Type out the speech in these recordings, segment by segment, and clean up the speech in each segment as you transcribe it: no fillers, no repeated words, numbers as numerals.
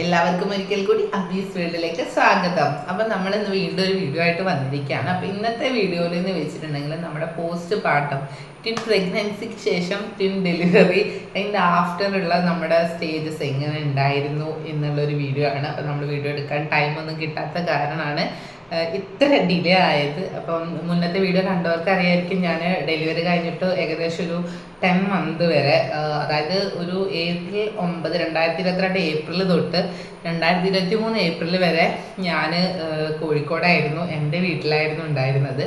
എല്ലാവർക്കും ഒരിക്കൽ കൂടി അബീസ് വേൾഡിലേക്ക് സ്വാഗതം. അപ്പം നമ്മൾ ഇന്ന് വീണ്ടും ഒരു വീഡിയോ ആയിട്ട് വന്നിരിക്കുകയാണ്. അപ്പം ഇന്നത്തെ വീഡിയോയിൽ എന്ന് വെച്ചിട്ടുണ്ടെങ്കിൽ നമ്മുടെ പോസ്റ്റ് പാർട്ടം ട്വിൻ പ്രഗ്നൻസിക്ക് ശേഷം ട്വിൻ ഡെലിവറി അതിൻ്റെ ആഫ്റ്ററുള്ള നമ്മുടെ സ്റ്റേജസ് എങ്ങനെ ഉണ്ടായിരുന്നു എന്നുള്ളൊരു വീഡിയോ ആണ്. അപ്പം നമ്മൾ വീഡിയോ എടുക്കാൻ ടൈമൊന്നും കിട്ടാത്ത കാരണമാണ് ഇത്ര ഡിലേ ആയത്. അപ്പം മുന്നത്തെ വീഡിയോ കണ്ടവർക്ക് അറിയായിരിക്കും, ഞാൻ ഡെലിവറി കഴിഞ്ഞിട്ട് ഏകദേശം ഒരു 10 മന്ത് വരെ, അതായത് ഒരു ഏപ്രിൽ 9 2022 ഏപ്രിൽ തൊട്ട് 2023 ഏപ്രിൽ വരെ ഞാൻ കോഴിക്കോടായിരുന്നു, എൻ്റെ വീട്ടിലായിരുന്നു ഉണ്ടായിരുന്നത്.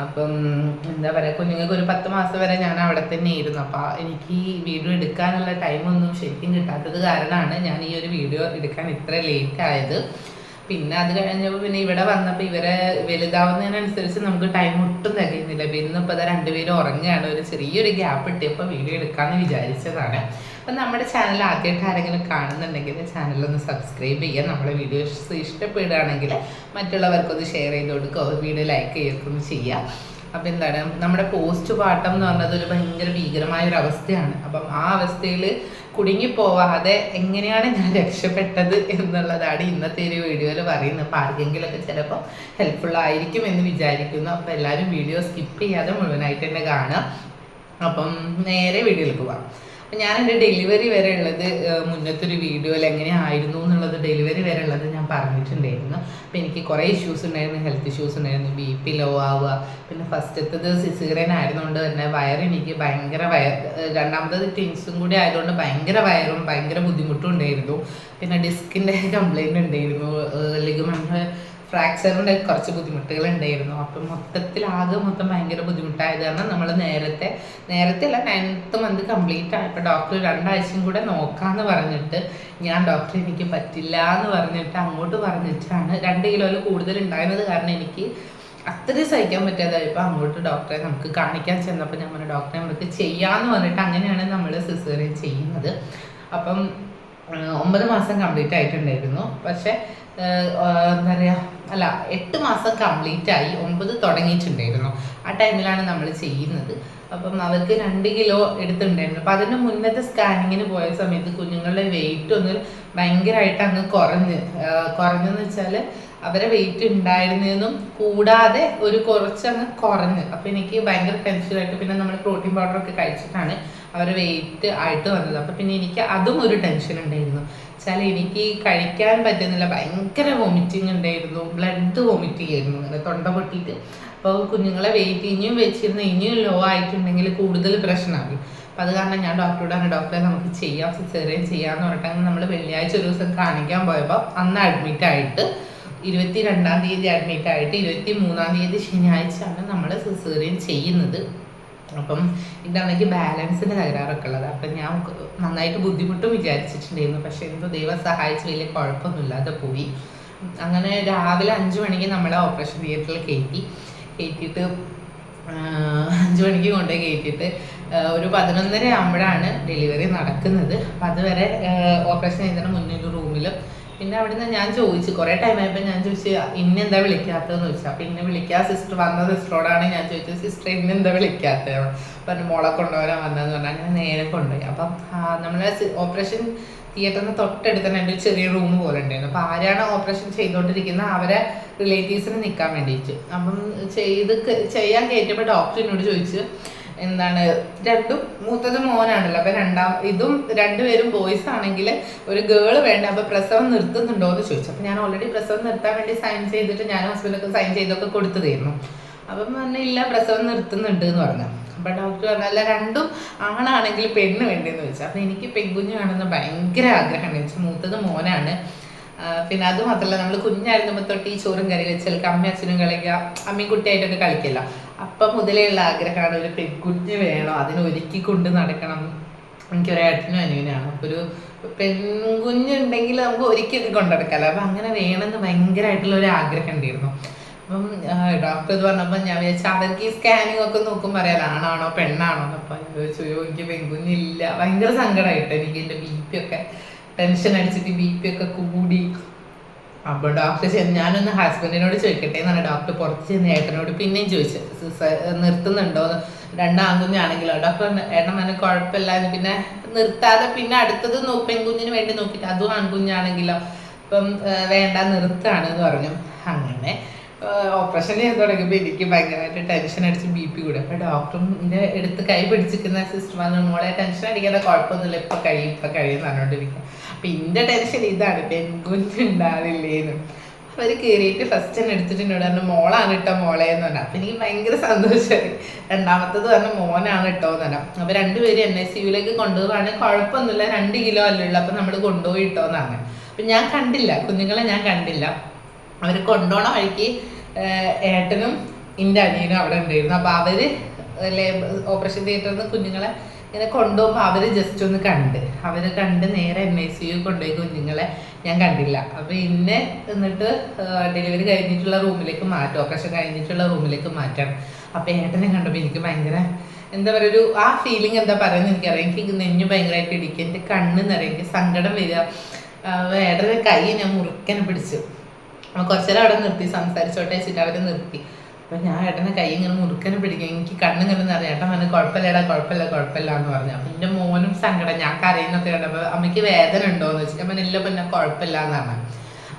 അപ്പം എന്താ പറയുക, കുഞ്ഞുങ്ങൾക്ക് ഒരു 10 മാസം വരെ ഞാൻ അവിടെ തന്നെ ആയിരുന്നു. അപ്പോൾ എനിക്ക് ഈ വീഡിയോ എടുക്കാനുള്ള ടൈമൊന്നും ശരിക്കും കിട്ടാത്തത് കാരണമാണ് ഞാൻ ഈ ഒരു വീഡിയോ എടുക്കാൻ ഇത്ര ലേറ്റ് ആയത്. പിന്നെ അത് കഴിഞ്ഞപ്പോൾ പിന്നെ ഇവിടെ വന്നപ്പോൾ ഇവരെ വലുതാവുന്നതിനനുസരിച്ച് നമുക്ക് ടൈം ഒട്ടും തികയുന്നില്ല. ഇന്നിപ്പോൾ അത് രണ്ടുപേരും ഉറങ്ങുകയാണ്. ഒരു ചെറിയൊരു ഗ്യാപ്പ് കിട്ടിയപ്പോൾ വീഡിയോ എടുക്കാമെന്ന് വിചാരിച്ചതാണ്. അപ്പം നമ്മുടെ ചാനൽ ആദ്യമായിട്ട് ആരെങ്കിലും കാണുന്നുണ്ടെങ്കിൽ ചാനലൊന്ന് സബ്സ്ക്രൈബ് ചെയ്യുക. നമ്മുടെ വീഡിയോസ് ഇഷ്ടപ്പെടുകയാണെങ്കിൽ മറ്റുള്ളവർക്കൊന്ന് ഷെയർ ചെയ്ത് കൊടുക്കുക, വീഡിയോ ലൈക്ക് ചെയ്യുകയൊക്കെ ചെയ്യുക. അപ്പം എന്താണ്, നമ്മുടെ പോസ്റ്റ് പാർട്ടം എന്ന് പറഞ്ഞത് ഒരു ഭയങ്കര ഭീകരമായൊരു അവസ്ഥയാണ്. അപ്പം ആ അവസ്ഥയിൽ കുടുങ്ങിപ്പോവാതെ എങ്ങനെയാണ് ഞാൻ രക്ഷപ്പെട്ടത് എന്നുള്ളതാണ് ഇന്നത്തെ ഒരു വീഡിയോയിൽ പറയുന്നത്. അപ്പോൾ ആർക്കെങ്കിലുമൊക്കെ ചിലപ്പോൾ ഹെൽപ്ഫുൾ ആയിരിക്കും എന്ന് വിചാരിക്കുന്നു. അപ്പോൾ എല്ലാവരും വീഡിയോ സ്കിപ്പ് ചെയ്യാതെ മുഴുവനായിട്ട് തന്നെ കാണുക. അപ്പം നേരെ വീഡിയോയിലേക്ക് പോകാം. അപ്പം ഞാൻ എൻ്റെ ഡെലിവറി വരെ ഉള്ളത് മുന്നത്തൊരു വീഡിയോയിൽ എങ്ങനെയായിരുന്നു എന്നുള്ളത് ഡെലിവറി വരെ ഉള്ളത് ഞാൻ പറഞ്ഞിട്ടുണ്ടായിരുന്നു. അപ്പം എനിക്ക് കുറേ ഇഷ്യൂസ് ഉണ്ടായിരുന്നു, ഹെൽത്ത് ഇഷ്യൂസ് ഉണ്ടായിരുന്നു, BP ലോ ആവുക, പിന്നെ ഫസ്റ്റത്തത് സിസേറിയൻ ആയതുകൊണ്ട് തന്നെ എനിക്ക് ഭയങ്കര രണ്ടാമത്തത് ട്വിൻസും കൂടി ആയതുകൊണ്ട് ഭയങ്കര വയറും ഭയങ്കര ബുദ്ധിമുട്ടും ഉണ്ടായിരുന്നു. പിന്നെ ഡിസ്കിൻ്റെ കംപ്ലൈൻറ്റ് ഉണ്ടായിരുന്നു, ലിഗമെന്റ് ഫ്രാക്ചറിൻ്റെ കുറച്ച് ബുദ്ധിമുട്ടുകൾ ഉണ്ടായിരുന്നു. അപ്പം മൊത്തം ഭയങ്കര ബുദ്ധിമുട്ടായത് കാരണം നമ്മൾ നേരത്തെ അല്ല 9th മന്ത് കംപ്ലീറ്റ് ആയപ്പോൾ ഡോക്ടർ 2 ആഴ്ചയും കൂടെ നോക്കാമെന്ന് പറഞ്ഞിട്ട് ഞാൻ ഡോക്ടർ എനിക്ക് പറ്റില്ല എന്ന് പറഞ്ഞിട്ട് അങ്ങോട്ട് പറഞ്ഞിട്ടാണ് 2 കിലോയിൽ കൂടുതൽ ഉണ്ടായിരുന്നത് കാരണം എനിക്ക് അത്രയും സഹിക്കാൻ പറ്റാതായപ്പോൾ അങ്ങോട്ട് ഡോക്ടറെ നമുക്ക് കാണിക്കാൻ ചെന്നപ്പോൾ ഞാൻ പറഞ്ഞു ഡോക്ടറെ നമുക്ക് ചെയ്യാമെന്ന് പറഞ്ഞിട്ട് അങ്ങനെയാണ് നമ്മൾ സിസേറിയൻ ചെയ്യുന്നത്. അപ്പം 9 മാസം കംപ്ലീറ്റ് ആയിട്ടുണ്ടായിരുന്നു. പക്ഷേ എന്താ പറയുക, അല്ല 8 മാസം കംപ്ലീറ്റ് ആയി, 9 തുടങ്ങിയിട്ടുണ്ടായിരുന്നു. ആ ടൈമിലാണ് നമ്മൾ ചെയ്യുന്നത്. അപ്പം അവർക്ക് 2 കിലോ എടുത്തിട്ടുണ്ടായിരുന്നു. അപ്പം അതിന് മുന്നത്തെ സ്കാനിങ്ങിന് പോയ സമയത്ത് കുഞ്ഞുങ്ങളുടെ വെയിറ്റ് ഒന്ന് ഭയങ്കരമായിട്ട് അങ്ങ് കുറഞ്ഞെന്ന് വെച്ചാൽ അവരെ വെയിറ്റ് ഉണ്ടായിരുന്നതും കൂടാതെ കുറച്ചങ്ങ് കുറഞ്ഞ്. അപ്പം എനിക്ക് ഭയങ്കര ടെൻഷനായിട്ട് പിന്നെ നമ്മൾ പ്രോട്ടീൻ പൗഡറൊക്കെ കഴിച്ചിട്ടാണ് അവരെ വെയിറ്റ് ആയിട്ട് വന്നത്. അപ്പം പിന്നെ എനിക്ക് അതും ഒരു ടെൻഷൻ ഉണ്ടായിരുന്നു. വെച്ചാൽ എനിക്ക് കഴിക്കാൻ പറ്റുന്നില്ല, ഭയങ്കര വോമിറ്റിങ് ഉണ്ടായിരുന്നു, ബ്ലഡ് വോമിറ്റ് ചെയ്യായിരുന്നു, അങ്ങനെ തൊണ്ട പൊട്ടിയിട്ട്. അപ്പോൾ കുഞ്ഞുങ്ങളെ വെയിറ്റ് ഇനിയും വെച്ചിരുന്ന ഇനിയും ലോ ആയിട്ടുണ്ടെങ്കിൽ കൂടുതൽ പ്രശ്നമാകും. അപ്പോൾ അത് കാരണം ഞാൻ ഡോക്ടറോടാണ് ഡോക്ടറെ നമുക്ക് ചെയ്യാം, സിസേറിയൻ ചെയ്യാമെന്ന് പറഞ്ഞിട്ട് നമ്മൾ വെള്ളിയാഴ്ച ഒരു ദിവസം കാണിക്കാൻ പോയപ്പോൾ അന്ന് അഡ്മിറ്റായിട്ട് 22-ാം തീയതി അഡ്മിറ്റായിട്ട് 23-ാം തീയതി ശനിയാഴ്ചയാണ് നമ്മൾ സിസേറിയൻ ചെയ്യുന്നത്. അപ്പം ഇതാണെങ്കിൽ ബാലൻസിൻ്റെ തകരാറൊക്കെ ഉള്ളത്. അപ്പം ഞാൻ നന്നായിട്ട് ബുദ്ധിമുട്ടും വിചാരിച്ചിട്ടുണ്ടായിരുന്നു. പക്ഷേ എന്തോ ദൈവം സഹായിച്ച് വലിയ കുഴപ്പമൊന്നുമില്ലാതെ പോയി. അങ്ങനെ രാവിലെ 5 മണിക്ക് നമ്മളെ ഓപ്പറേഷൻ തിയേറ്ററിൽ കയറ്റിയിട്ട് 5 മണിക്ക് കൊണ്ടുപോയി കയറ്റിയിട്ട് ഒരു 11:30 ആകുമ്പോഴാണ് ഡെലിവറി നടക്കുന്നത്. അപ്പം അതുവരെ ഓപ്പറേഷൻ ചെയ്യുന്നതിന് മുന്നേ ഒരു റൂമിലും. പിന്നെ അവിടെ നിന്ന് ഞാൻ ചോദിച്ചു, കുറേ ടൈം ആയപ്പോൾ ഞാൻ ചോദിച്ചു ഇന്നെന്താ വിളിക്കാത്തതെന്ന് ചോദിച്ചു. അപ്പം ഇന്നെ വിളിക്കാൻ സിസ്റ്ററോടാണ് ഞാൻ ചോദിച്ചത്, സിസ്റ്റർ ഇന്നെന്താ വിളിക്കാത്തത് പറഞ്ഞു, മോളെ കൊണ്ടുപോകാൻ വന്നതെന്ന് പറഞ്ഞാൽ അങ്ങനെ നേരെ കൊണ്ടുപോയി. അപ്പം നമ്മളെ ഓപ്പറേഷൻ തിയേറ്ററിന് തൊട്ടടുത്ത് തന്നെ എൻ്റെ ഒരു ചെറിയ റൂം പോലെ ഉണ്ടായിരുന്നു. അപ്പോൾ ആരാണ് ഓപ്പറേഷൻ ചെയ്തുകൊണ്ടിരിക്കുന്നത് അവരെ റിലേറ്റീവ്സിന് നിൽക്കാൻ വേണ്ടിയിട്ട്. അപ്പം ചെയ്യാൻ കയറ്റിയപ്പോൾ ഡോക്ടർ എന്നോട് ചോദിച്ചു എന്താണ്, മൂത്തത് മോനാണല്ലോ, അപ്പം ഇതും 2 പേരും ബോയ്സ് ആണെങ്കിൽ ഒരു ഗേൾ വേണ്ട, അപ്പോൾ പ്രസവം നിർത്തുന്നുണ്ടോ എന്ന് ചോദിച്ചു. അപ്പം ഞാൻ ഓൾറെഡി പ്രസവം നിർത്താൻ വേണ്ടി സൈൻ ചെയ്തിട്ട് ഞാൻ ഹോസ്പിറ്റലൊക്കെ സൈൻ ചെയ്തൊക്കെ കൊടുത്തതായിരുന്നു. അപ്പം പറഞ്ഞില്ല പ്രസവം നിർത്തുന്നുണ്ട് എന്ന് പറഞ്ഞു. അപ്പം ഡോക്ടർ പറഞ്ഞല്ല 2 ആണാണെങ്കിൽ പെണ്ണ് വേണ്ടെന്ന് ചോദിച്ചു. അപ്പം എനിക്ക് പെൺകുഞ്ഞ് കാണുന്ന ഭയങ്കര ആഗ്രഹമാണ്. വെച്ചാൽ മൂത്തത് മോനാണ്. പിന്നെ അത് മാത്രമല്ല നമ്മൾ കുഞ്ഞായിരുന്നപ്പോൾ തൊട്ട് ഈ ചോറും കറി വെച്ചാൽ അമ്മയും അച്ഛനും കളിക്കുക, അമ്മയും കുട്ടിയായിട്ടൊക്കെ കളിക്കില്ല. അപ്പം മുതലേ ഉള്ള ആഗ്രഹമാണ് ഒരു പെൺകുഞ്ഞ് വേണം, അതിന് ഒരുക്കി കൊണ്ട് നടക്കണം. എനിക്കൊരു ഏട്ടനും അനിയനാണ്. അപ്പോൾ ഒരു പെൺകുഞ്ഞുണ്ടെങ്കിൽ നമുക്ക് ഒരുക്കിയൊക്കെ കൊണ്ടുനടക്കാമല്ലോ. അപ്പം അങ്ങനെ വേണമെന്ന് ഭയങ്കരമായിട്ടുള്ള ഒരു ആഗ്രഹം ഉണ്ടായിരുന്നു. അപ്പം ഡോക്ടർ ഇത് പറഞ്ഞപ്പോൾ ഞാൻ വിചാരിച്ചാൽ അവർക്ക് ഈ സ്കാനിങ് ഒക്കെ നോക്കുമ്പോൾ അറിയാലോ ആണാണോ പെണ്ണാണോ. അപ്പം ഞാൻ ചോദിച്ചു എനിക്ക് പെൺകുഞ്ഞില്ല. ഭയങ്കര സങ്കടമായിട്ട് എനിക്ക് എൻ്റെ BP ഒക്കെ ടെൻഷൻ അടിച്ചിട്ട് BP ഒക്കെ കൂടി അപ്പോൾ ഡോക്ടർ ഞാനൊന്ന് ഹസ്ബൻഡിനോട് ചോദിക്കട്ടെ എന്നാണ് ഡോക്ടർ പുറത്ത് ചെന്ന് ഏട്ടനോട് പിന്നെയും ചോദിച്ചത് നിർത്തുന്നുണ്ടോ രണ്ടാൺകുഞ്ഞാണെങ്കിലോ. ഡോക്ടർ ഏട്ടൻ പറഞ്ഞ കുഴപ്പമില്ല, പിന്നെ നിർത്താതെ പിന്നെ അടുത്തത് പെൺകുഞ്ഞിന് വേണ്ടി നോക്കിയിട്ട് അതും ആൺകുഞ്ഞാണെങ്കിലോ ഇപ്പം വേണ്ട നിർത്തുകയാണ് എന്ന് പറഞ്ഞു. അങ്ങനെ ഓപ്പറേഷൻ ചെയ്ത് തുടങ്ങിയപ്പോൾ എനിക്ക് ഭയങ്കരമായിട്ട് ടെൻഷൻ അടിച്ച് BP കൂടി. അപ്പോൾ ഡോക്ടറിൻ്റെ എടുത്ത് കൈ പിടിച്ചിരിക്കുന്ന സിസ്റ്റർ പറഞ്ഞു മോളെ ടെൻഷൻ അടിക്കാതെ കുഴപ്പമൊന്നുമില്ല, ഇപ്പം കഴിയും പറഞ്ഞുകൊണ്ടിരിക്കുക. അപ്പം എൻ്റെ ടെൻഷൻ ഇതാണ് പെൺകുഞ്ഞുണ്ടാവില്ലേന്ന്. അവർ കയറിയിട്ട് ഫസ്റ്റ് തന്നെ എടുത്തിട്ടുണ്ട് പറഞ്ഞു മോളാണ് കേട്ടോ മോളെ എന്ന് പറഞ്ഞാൽ. അപ്പം എനിക്ക് ഭയങ്കര സന്തോഷമായി. രണ്ടാമത്തത് പറഞ്ഞു മോനാണ് കേട്ടോ എന്ന് പറഞ്ഞാൽ. അപ്പോൾ രണ്ടുപേരും NICUവിലേക്ക് കൊണ്ടുപോകുകയാണെങ്കിൽ കുഴപ്പമൊന്നുമില്ല, 2 കിലോ അല്ലുള്ളൂ, അപ്പം നമ്മൾ കൊണ്ടുപോയി ഇട്ടോന്നാണ്. അപ്പം ഞാൻ കണ്ടില്ല, കുഞ്ഞുങ്ങളെ ഞാൻ കണ്ടില്ല. അവർ കൊണ്ടുപോണ വഴിക്ക് ഏട്ടനും എൻ്റെ അനിയനും അവിടെ ഉണ്ടായിരുന്നു. അപ്പോൾ അവർ ഓപ്പറേഷൻ തിയേറ്ററിൽ നിന്ന് കുഞ്ഞുങ്ങളെ ഇങ്ങനെ കൊണ്ടുപോകുമ്പോൾ അവർ ജസ്റ്റ് ഒന്ന് കണ്ട് നേരെ NICU കൊണ്ടുപോയി കുഞ്ഞുങ്ങളെ ഞാൻ കണ്ടില്ല. അപ്പോൾ ഇന്നെ എന്നിട്ട് ഡെലിവറി കഴിഞ്ഞിട്ടുള്ള റൂമിലേക്ക് മാറ്റും, ഓപ്പറേഷൻ കഴിഞ്ഞിട്ടുള്ള റൂമിലേക്ക് മാറ്റാം. അപ്പോൾ ഏട്ടനെ കണ്ടപ്പോൾ എനിക്ക് ഭയങ്കര എന്താ പറയുക ആ ഫീലിംഗ് എന്താ പറയുന്നത് എനിക്കറിയാം. എനിക്ക് നെഞ്ഞു ഭയങ്കരമായിട്ട് ഇടിക്കുക, എൻ്റെ കണ്ണ് നിറയും, എനിക്ക് സങ്കടം വരിക. ഏട്ടൻ്റെ കൈ ഞാൻ മുറുക്കനെ പിടിച്ചു. കുറച്ചേരം അവിടെ നിർത്തി സംസാരിച്ചോട്ടെ വെച്ചിട്ട് അവർ നിർത്തി. അപ്പം ഞാൻ ഏട്ടനെ കൈ ഇങ്ങനെ മുറുക്കനെ പിടിക്കും, എനിക്ക് കണ്ണിങ്ങനെ നിറയും. ഏട്ടൻ പറഞ്ഞു കുഴപ്പമില്ല എന്ന് പറഞ്ഞു. അപ്പം എൻ്റെ മോനും സങ്കടം, ഞാൻ കരയുന്നൊക്കെ കണ്ടപ്പോൾ അമ്മയ്ക്ക് വേദന ഉണ്ടോയെന്ന് വെച്ചിട്ട് അപ്പം ഇല്ല പിന്നെ കുഴപ്പമില്ല എന്ന് പറഞ്ഞു.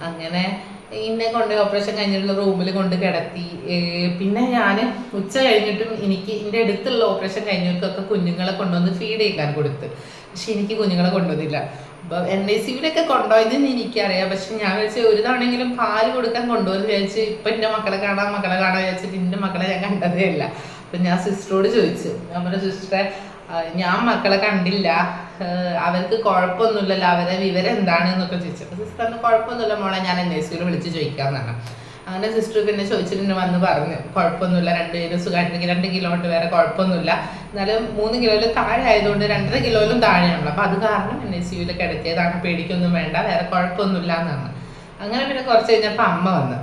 അങ്ങനെ ഇന്നെ കൊണ്ട് ഓപ്പറേഷൻ കഴിഞ്ഞിട്ടുള്ള റൂമിൽ കൊണ്ട് കിടത്തി. പിന്നെ ഞാൻ ഉച്ച കഴിഞ്ഞിട്ടും എനിക്ക് എൻ്റെ അടുത്തുള്ള ഓപ്പറേഷൻ കഴിഞ്ഞവർക്കൊക്കെ കുഞ്ഞുങ്ങളെ കൊണ്ടുവന്ന് ഫീഡ് ചെയ്യിക്കാൻ കൊടുത്ത്. പക്ഷെ എനിക്ക് കുഞ്ഞുങ്ങളെ കൊണ്ടുവന്നില്ല. അപ്പോൾ NICUവിലൊക്കെ കൊണ്ടുപോയതെന്ന് എനിക്കറിയാം. പക്ഷെ ഞാൻ വിചാരിച്ചു ഒരു തവണെങ്കിലും പാല് കൊടുക്കാൻ കൊണ്ടുപോകുന്നു വിചാരിച്ച് ഇപ്പം എൻ്റെ മക്കളെ കാണാൻ വിചാരിച്ചിട്ട് എൻ്റെ മക്കളെ ഞാൻ കണ്ടതേ ഇല്ല. അപ്പം ഞാൻ സിസ്റ്ററോട് ചോദിച്ചു, നമ്മുടെ സിസ്റ്ററെ ഞാൻ മക്കളെ കണ്ടില്ല, അവർക്ക് കുഴപ്പമൊന്നുമില്ലല്ലോ, അവരെ വിവരം എന്താണെന്നൊക്കെ ചോദിച്ചു. അപ്പോൾ സിസ്റ്ററിന് കുഴപ്പമൊന്നുമില്ല മോളെ, ഞാൻ NICUവിൽ വിളിച്ച് ചോദിക്കാമെന്നാണ്. അങ്ങനെ സിസ്റ്റർ പിന്നെ ചോദിച്ചിട്ട് വന്ന് പറഞ്ഞു കുഴപ്പമൊന്നുമില്ല, 2 പേരും സുഖമായിട്ടെങ്കിൽ 2 കിലോമീറ്റർ വേറെ കുഴപ്പമൊന്നുമില്ല, എന്നാലും 3 കിലോയിൽ താഴെ ആയതുകൊണ്ട് 2.5 കിലോയിലും താഴെയാണല്ലോ, അപ്പോൾ അത് കാരണം NICUവിൽ കിടത്തിയതാണ്, പേടിക്കൊന്നും വേണ്ട, വേറെ കുഴപ്പമൊന്നുമില്ല എന്നാണ്. അങ്ങനെ പിന്നെ കുറച്ച് കഴിഞ്ഞപ്പോൾ അമ്മ വന്നു.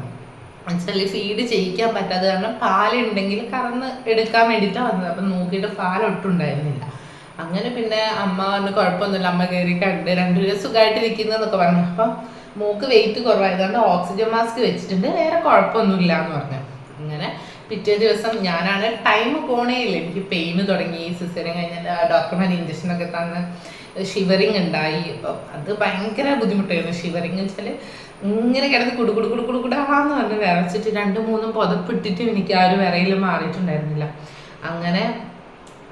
എന്നുവെച്ചാൽ ഫീഡ് ചെയ്യിക്കാൻ പറ്റാതെ കാരണം പാലുണ്ടെങ്കിൽ കറന്ന് എടുക്കാൻ വേണ്ടിയിട്ടാണ് വന്നത്. അപ്പം നോക്കിയിട്ട് പാലൊട്ടും ഉണ്ടായിരുന്നില്ല. അങ്ങനെ പിന്നെ അമ്മ പറഞ്ഞു കുഴപ്പമൊന്നുമില്ല, അമ്മ കയറി കണ്ട് 2 പേരും സുഖമായിട്ടിരിക്കുന്നതെന്നൊക്കെ പറഞ്ഞു. അപ്പം മൂക്ക് വെയിറ്റ് കുറവായതുകൊണ്ട് ഓക്സിജൻ മാസ്ക് വെച്ചിട്ടുണ്ട്, വേറെ കുഴപ്പമൊന്നുമില്ല എന്ന് പറഞ്ഞു. അങ്ങനെ പിറ്റേ ദിവസം ഞാനാണ് ടൈം പോണേയില്ല, എനിക്ക് പെയിന് തുടങ്ങി, സിസേറിയൻ കഴിഞ്ഞാൽ ഡോക്ടർമാർ ഇഞ്ചക്ഷനൊക്കെ തന്ന് ഷിവറിങ് ഉണ്ടായി. അപ്പം അത് ഭയങ്കര ബുദ്ധിമുട്ടായിരുന്നു. ഷിവറിങ് വെച്ചാൽ ഇങ്ങനെ കിടന്ന് കുടുകുടാന്ന് പറഞ്ഞ് വിറച്ചിട്ട് 2-3 പുതപ്പിട്ടിട്ടും എനിക്ക് ആ ഒരു വിറയിൽ മാറിയിട്ടുണ്ടായിരുന്നില്ല. അങ്ങനെ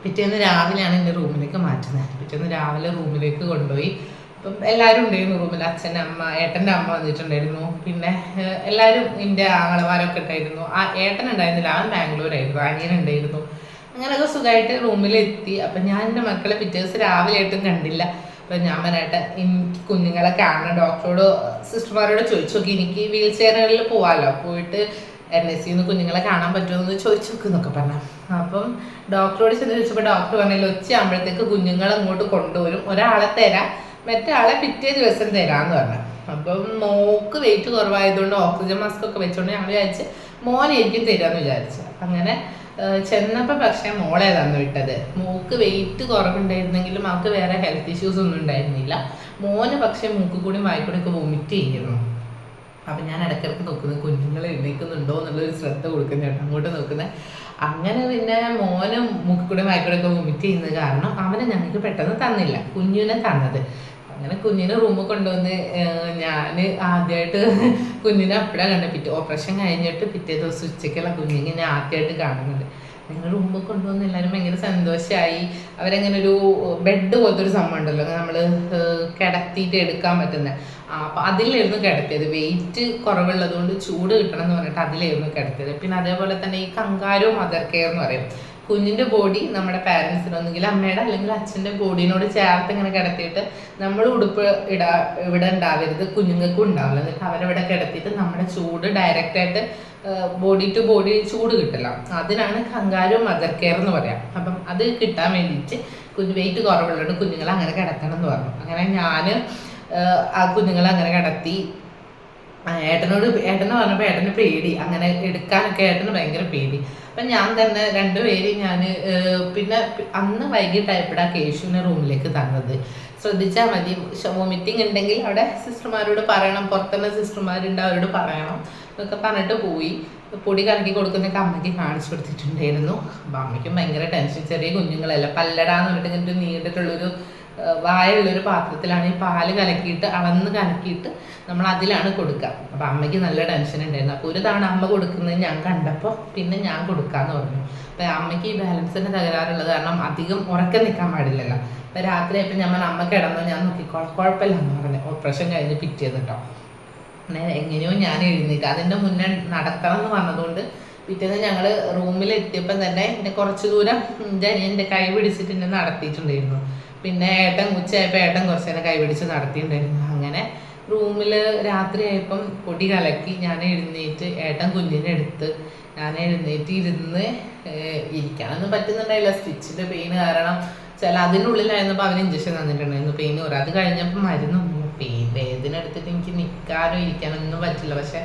പിറ്റേന്ന് രാവിലെയാണ് എൻ്റെ റൂമിലേക്ക് മാറ്റുന്നത്. പിറ്റേന്ന് രാവിലെ റൂമിലേക്ക് കൊണ്ടുപോയി. അപ്പം എല്ലാവരും ഉണ്ടായിരുന്നു റൂമിൽ, അച്ഛൻ്റെ അമ്മ, ഏട്ടൻ്റെ അമ്മ വന്നിട്ടുണ്ടായിരുന്നു, പിന്നെ എല്ലാവരും എൻ്റെ ആങ്ങളമാരൊക്കെ ഉണ്ടായിരുന്നു. ഏട്ടൻ ഉണ്ടായിരുന്നില്ല, അവൻ ബാംഗ്ലൂരായിരുന്നു, അനിയനുണ്ടായിരുന്നു. അങ്ങനെയൊക്കെ സുഖമായിട്ട് റൂമിലെത്തി. അപ്പം ഞാൻ എൻ്റെ മക്കളെ പിറ്റേ ദിവസം രാവിലെ ആയിട്ടും കണ്ടില്ല. അപ്പം ഞാൻ പറഞ്ഞേട്ടെ എനിക്ക് കുഞ്ഞുങ്ങളെ കാണണം, ഡോക്ടറോട് സിസ്റ്റർമാരോട് ചോദിച്ചു നോക്കി, എനിക്ക് വീൽ ചെയറുകളിൽ പോവാമല്ലോ, പോയിട്ട് NICUന്ന് കുഞ്ഞുങ്ങളെ കാണാൻ പറ്റുമോ എന്ന് ചോദിച്ചു നോക്കുന്നൊക്കെ പറഞ്ഞു. അപ്പം ഡോക്ടറോട് ചെന്ന് ചോദിച്ചപ്പോൾ ഡോക്ടർ പറഞ്ഞല്ലോ ഉച്ചയാകുമ്പോഴത്തേക്ക് കുഞ്ഞുങ്ങളെ അങ്ങോട്ട് കൊണ്ടുവരും, ഒരാളെ തരാം, മറ്റേ ആളെ പിറ്റേ ദിവസം തരാമെന്ന് പറഞ്ഞു. അപ്പം മോക്ക് വെയിറ്റ് കുറവായതുകൊണ്ട് ഓക്സിജൻ മാസ്ക് ഒക്കെ വെച്ചുകൊണ്ട് ഞങ്ങൾ വിചാരിച്ച് മോനായിരിക്കും തരാമെന്ന് വിചാരിച്ചു. അങ്ങനെ ചെന്നപ്പോൾ പക്ഷേ മോളെ തന്നു വിട്ടത്. മോക്ക് വെയിറ്റ് കുറവുണ്ടായിരുന്നെങ്കിലും അവൾക്ക് വേറെ ഹെൽത്ത് ഇഷ്യൂസ് ഒന്നും ഉണ്ടായിരുന്നില്ല. മോന് പക്ഷേ മൂക്ക് കൂടി വായിക്കൂടി ഒക്കെ വൊമിറ്റ് ചെയ്യുന്നു. അപ്പം ഞാൻ ഇടയ്ക്കിടയ്ക്ക് നോക്കുന്നത് കുഞ്ഞുങ്ങൾ എഴുന്നേൽക്കുന്നുണ്ടോ എന്നുള്ളൊരു ശ്രദ്ധ കൊടുക്കുന്നുണ്ട്, അങ്ങോട്ട് നോക്കുന്നത്. അങ്ങനെ പിന്നെ മോന് മൂക്കിക്കൂടെ വായിക്കൂടെ ഒക്കെ വൊമിറ്റ് ചെയ്യുന്നത് കാരണം അവനെ ഞങ്ങൾക്ക് പെട്ടെന്ന് തന്നില്ല, കുഞ്ഞിനെ തന്നത്. അങ്ങനെ കുഞ്ഞിനെ റൂമിൽ കൊണ്ടുവന്ന് ഞാൻ ആദ്യമായിട്ട് കുഞ്ഞിനെ അപ്പോഴാണ് കണ്ടത്. ഓപ്പറേഷൻ കഴിഞ്ഞിട്ട് പിറ്റേ ദിവസം ഉച്ചയ്ക്കുള്ള കുഞ്ഞിനെ ആദ്യമായിട്ട് കാണുന്നത്. ഞങ്ങൾ റൂമിൽ കൊണ്ടുവന്ന് എല്ലാവരും ഭയങ്കര സന്തോഷമായി. അവരെങ്ങനെ ഒരു ബെഡ് പോലത്തെ ഒരു സംഭവം ഉണ്ടല്ലോ നമ്മൾ കിടത്തിയിട്ട് എടുക്കാൻ പറ്റുന്നത്, അപ്പം അതിലായിരുന്നു കിടത്തിയത്. വെയിറ്റ് കുറവുള്ളത് കൊണ്ട് ചൂട് കിട്ടണം എന്ന് പറഞ്ഞിട്ട് അതിലായിരുന്നു കിടത്തിയത്. പിന്നെ അതേപോലെ തന്നെ ഈ കങ്കാരു മദർ കെയർ എന്ന് പറയും, കുഞ്ഞിൻ്റെ ബോഡി നമ്മുടെ പാരൻസിനൊന്നെങ്കിൽ അമ്മയുടെ അല്ലെങ്കിൽ അച്ഛൻ്റെ ബോഡീനോട് ചേർത്ത് ഇങ്ങനെ കിടത്തിയിട്ട് നമ്മൾ ഉടുപ്പ് ഇവിടെ ഉണ്ടാവരുത്, കുഞ്ഞുങ്ങൾക്കും ഉണ്ടാവില്ല, എന്നിട്ട് അവരവിടെ കിടത്തിയിട്ട് നമ്മുടെ ചൂട് ഡയറക്റ്റായിട്ട് ബോഡി ടു ബോഡി ചൂട് കിട്ടില്ല. അതിനാണ് കങ്കാരു മദർ കെയർ എന്ന് പറയാം. അപ്പം അത് കിട്ടാൻ വേണ്ടിയിട്ട് വെയിറ്റ് കുറവുള്ളത് കുഞ്ഞുങ്ങളെ അങ്ങനെ കിടത്തണം എന്ന് പറഞ്ഞു. അങ്ങനെ ഞാൻ ആ കുഞ്ഞുങ്ങളെ അങ്ങനെ കിടത്തി. ഏട്ടന് പറഞ്ഞപ്പോൾ ഏട്ടന് പേടി, അങ്ങനെ എടുക്കാനൊക്കെ ഏട്ടന് ഭയങ്കര പേടി. അപ്പം ഞാൻ തന്നെ 2 പേര് ഞാൻ പിന്നെ അന്ന് വൈകിട്ടായപ്പോഴാണ് കേശുവിനെ റൂമിലേക്ക് തന്നത്. ശ്രദ്ധിച്ചാൽ മതി. വോമിറ്റിംഗ് ഉണ്ടെങ്കിൽ അവിടെ സിസ്റ്റർമാരോട് പറയണം, പുറത്തുള്ള സിസ്റ്റർമാരുണ്ട് അവരോട് പറയണം എന്നൊക്കെ പറഞ്ഞിട്ട് പോയി. പൊടി കലക്കി കൊടുക്കുന്നൊക്കെ അമ്മയ്ക്ക് കാണിച്ചു കൊടുത്തിട്ടുണ്ടായിരുന്നു. അപ്പം അമ്മയ്ക്കും ഭയങ്കര ടെൻഷൻ. ചെറിയ കുഞ്ഞുങ്ങളല്ല, പല്ലടാന്ന് പറഞ്ഞിട്ട് ഇങ്ങനത്തെ നീണ്ടിട്ടുള്ളൊരു വായുള്ളൊരു പാത്രത്തിലാണ് ഈ പാല് കലക്കിയിട്ട് അളന്ന് കലക്കിയിട്ട് നമ്മൾ അതിലാണ് കൊടുക്കുക. അപ്പം അമ്മയ്ക്ക് നല്ല ടെൻഷൻ ഉണ്ടായിരുന്നു. അപ്പോൾ ഒരു തവണ അമ്മ കൊടുക്കുന്നത് ഞാൻ കണ്ടപ്പോൾ പിന്നെ ഞാൻ കൊടുക്കാമെന്ന് പറഞ്ഞു. അപ്പം അമ്മയ്ക്ക് ഈ ബാലൻസിൻ്റെ തകരാറുള്ളത് കാരണം അധികം ഉറക്കം നിൽക്കാൻ പാടില്ലല്ലോ. അപ്പം രാത്രി ആയപ്പോൾ ഞാൻ അമ്മ കിടന്നോ ഞാൻ നോക്കിക്കോളാം, കുഴപ്പമില്ല എന്ന് പറഞ്ഞു. ഓപ്പറേഷൻ കഴിഞ്ഞ് പിറ്റേന്ന് കേട്ടോ. എങ്ങനെയോ ഞാൻ എഴുന്നേറ്റ്. അതിൻ്റെ മുന്നേ നടക്കണം എന്ന് പറഞ്ഞതുകൊണ്ട് പിറ്റേന്ന് ഞങ്ങൾ റൂമിലെത്തിയപ്പം തന്നെ എന്നെ കുറച്ച് ദൂരം എൻ്റെ കൈ പിടിച്ചിട്ട് എന്നെ നടത്തിയിട്ടുണ്ടായിരുന്നു. പിന്നെ ഉച്ചയായപ്പോൾ ഏട്ടൻ കുറച്ച് നേരം കൈ പിടിച്ച് നടത്തിയിട്ടുണ്ടായിരുന്നു. അങ്ങനെ റൂമിൽ രാത്രി ആയപ്പം പൊടി കലക്കി ഞാൻ എഴുന്നേറ്റ് ഏട്ടൻ കുഞ്ഞിനെ എടുത്ത് ഞാൻ എഴുന്നേറ്റ് ഇരുന്ന് ഇരിക്കാനൊന്നും പറ്റുന്നുണ്ടായില്ല. സ്റ്റിച്ചിൻ്റെ പെയിൻ കാരണം അതിനുള്ളിലായിരുന്നപ്പോൾ അവന് ഇഞ്ചക്ഷൻ തന്നിട്ടുണ്ടായിരുന്നു പെയിൻ കുറേ. അത് കഴിഞ്ഞപ്പോൾ മരുന്നൊന്നും വേദന എടുത്തിട്ട് എനിക്ക് നിൽക്കാനോ ഇരിക്കാനോ ഒന്നും പറ്റില്ല. പക്ഷെ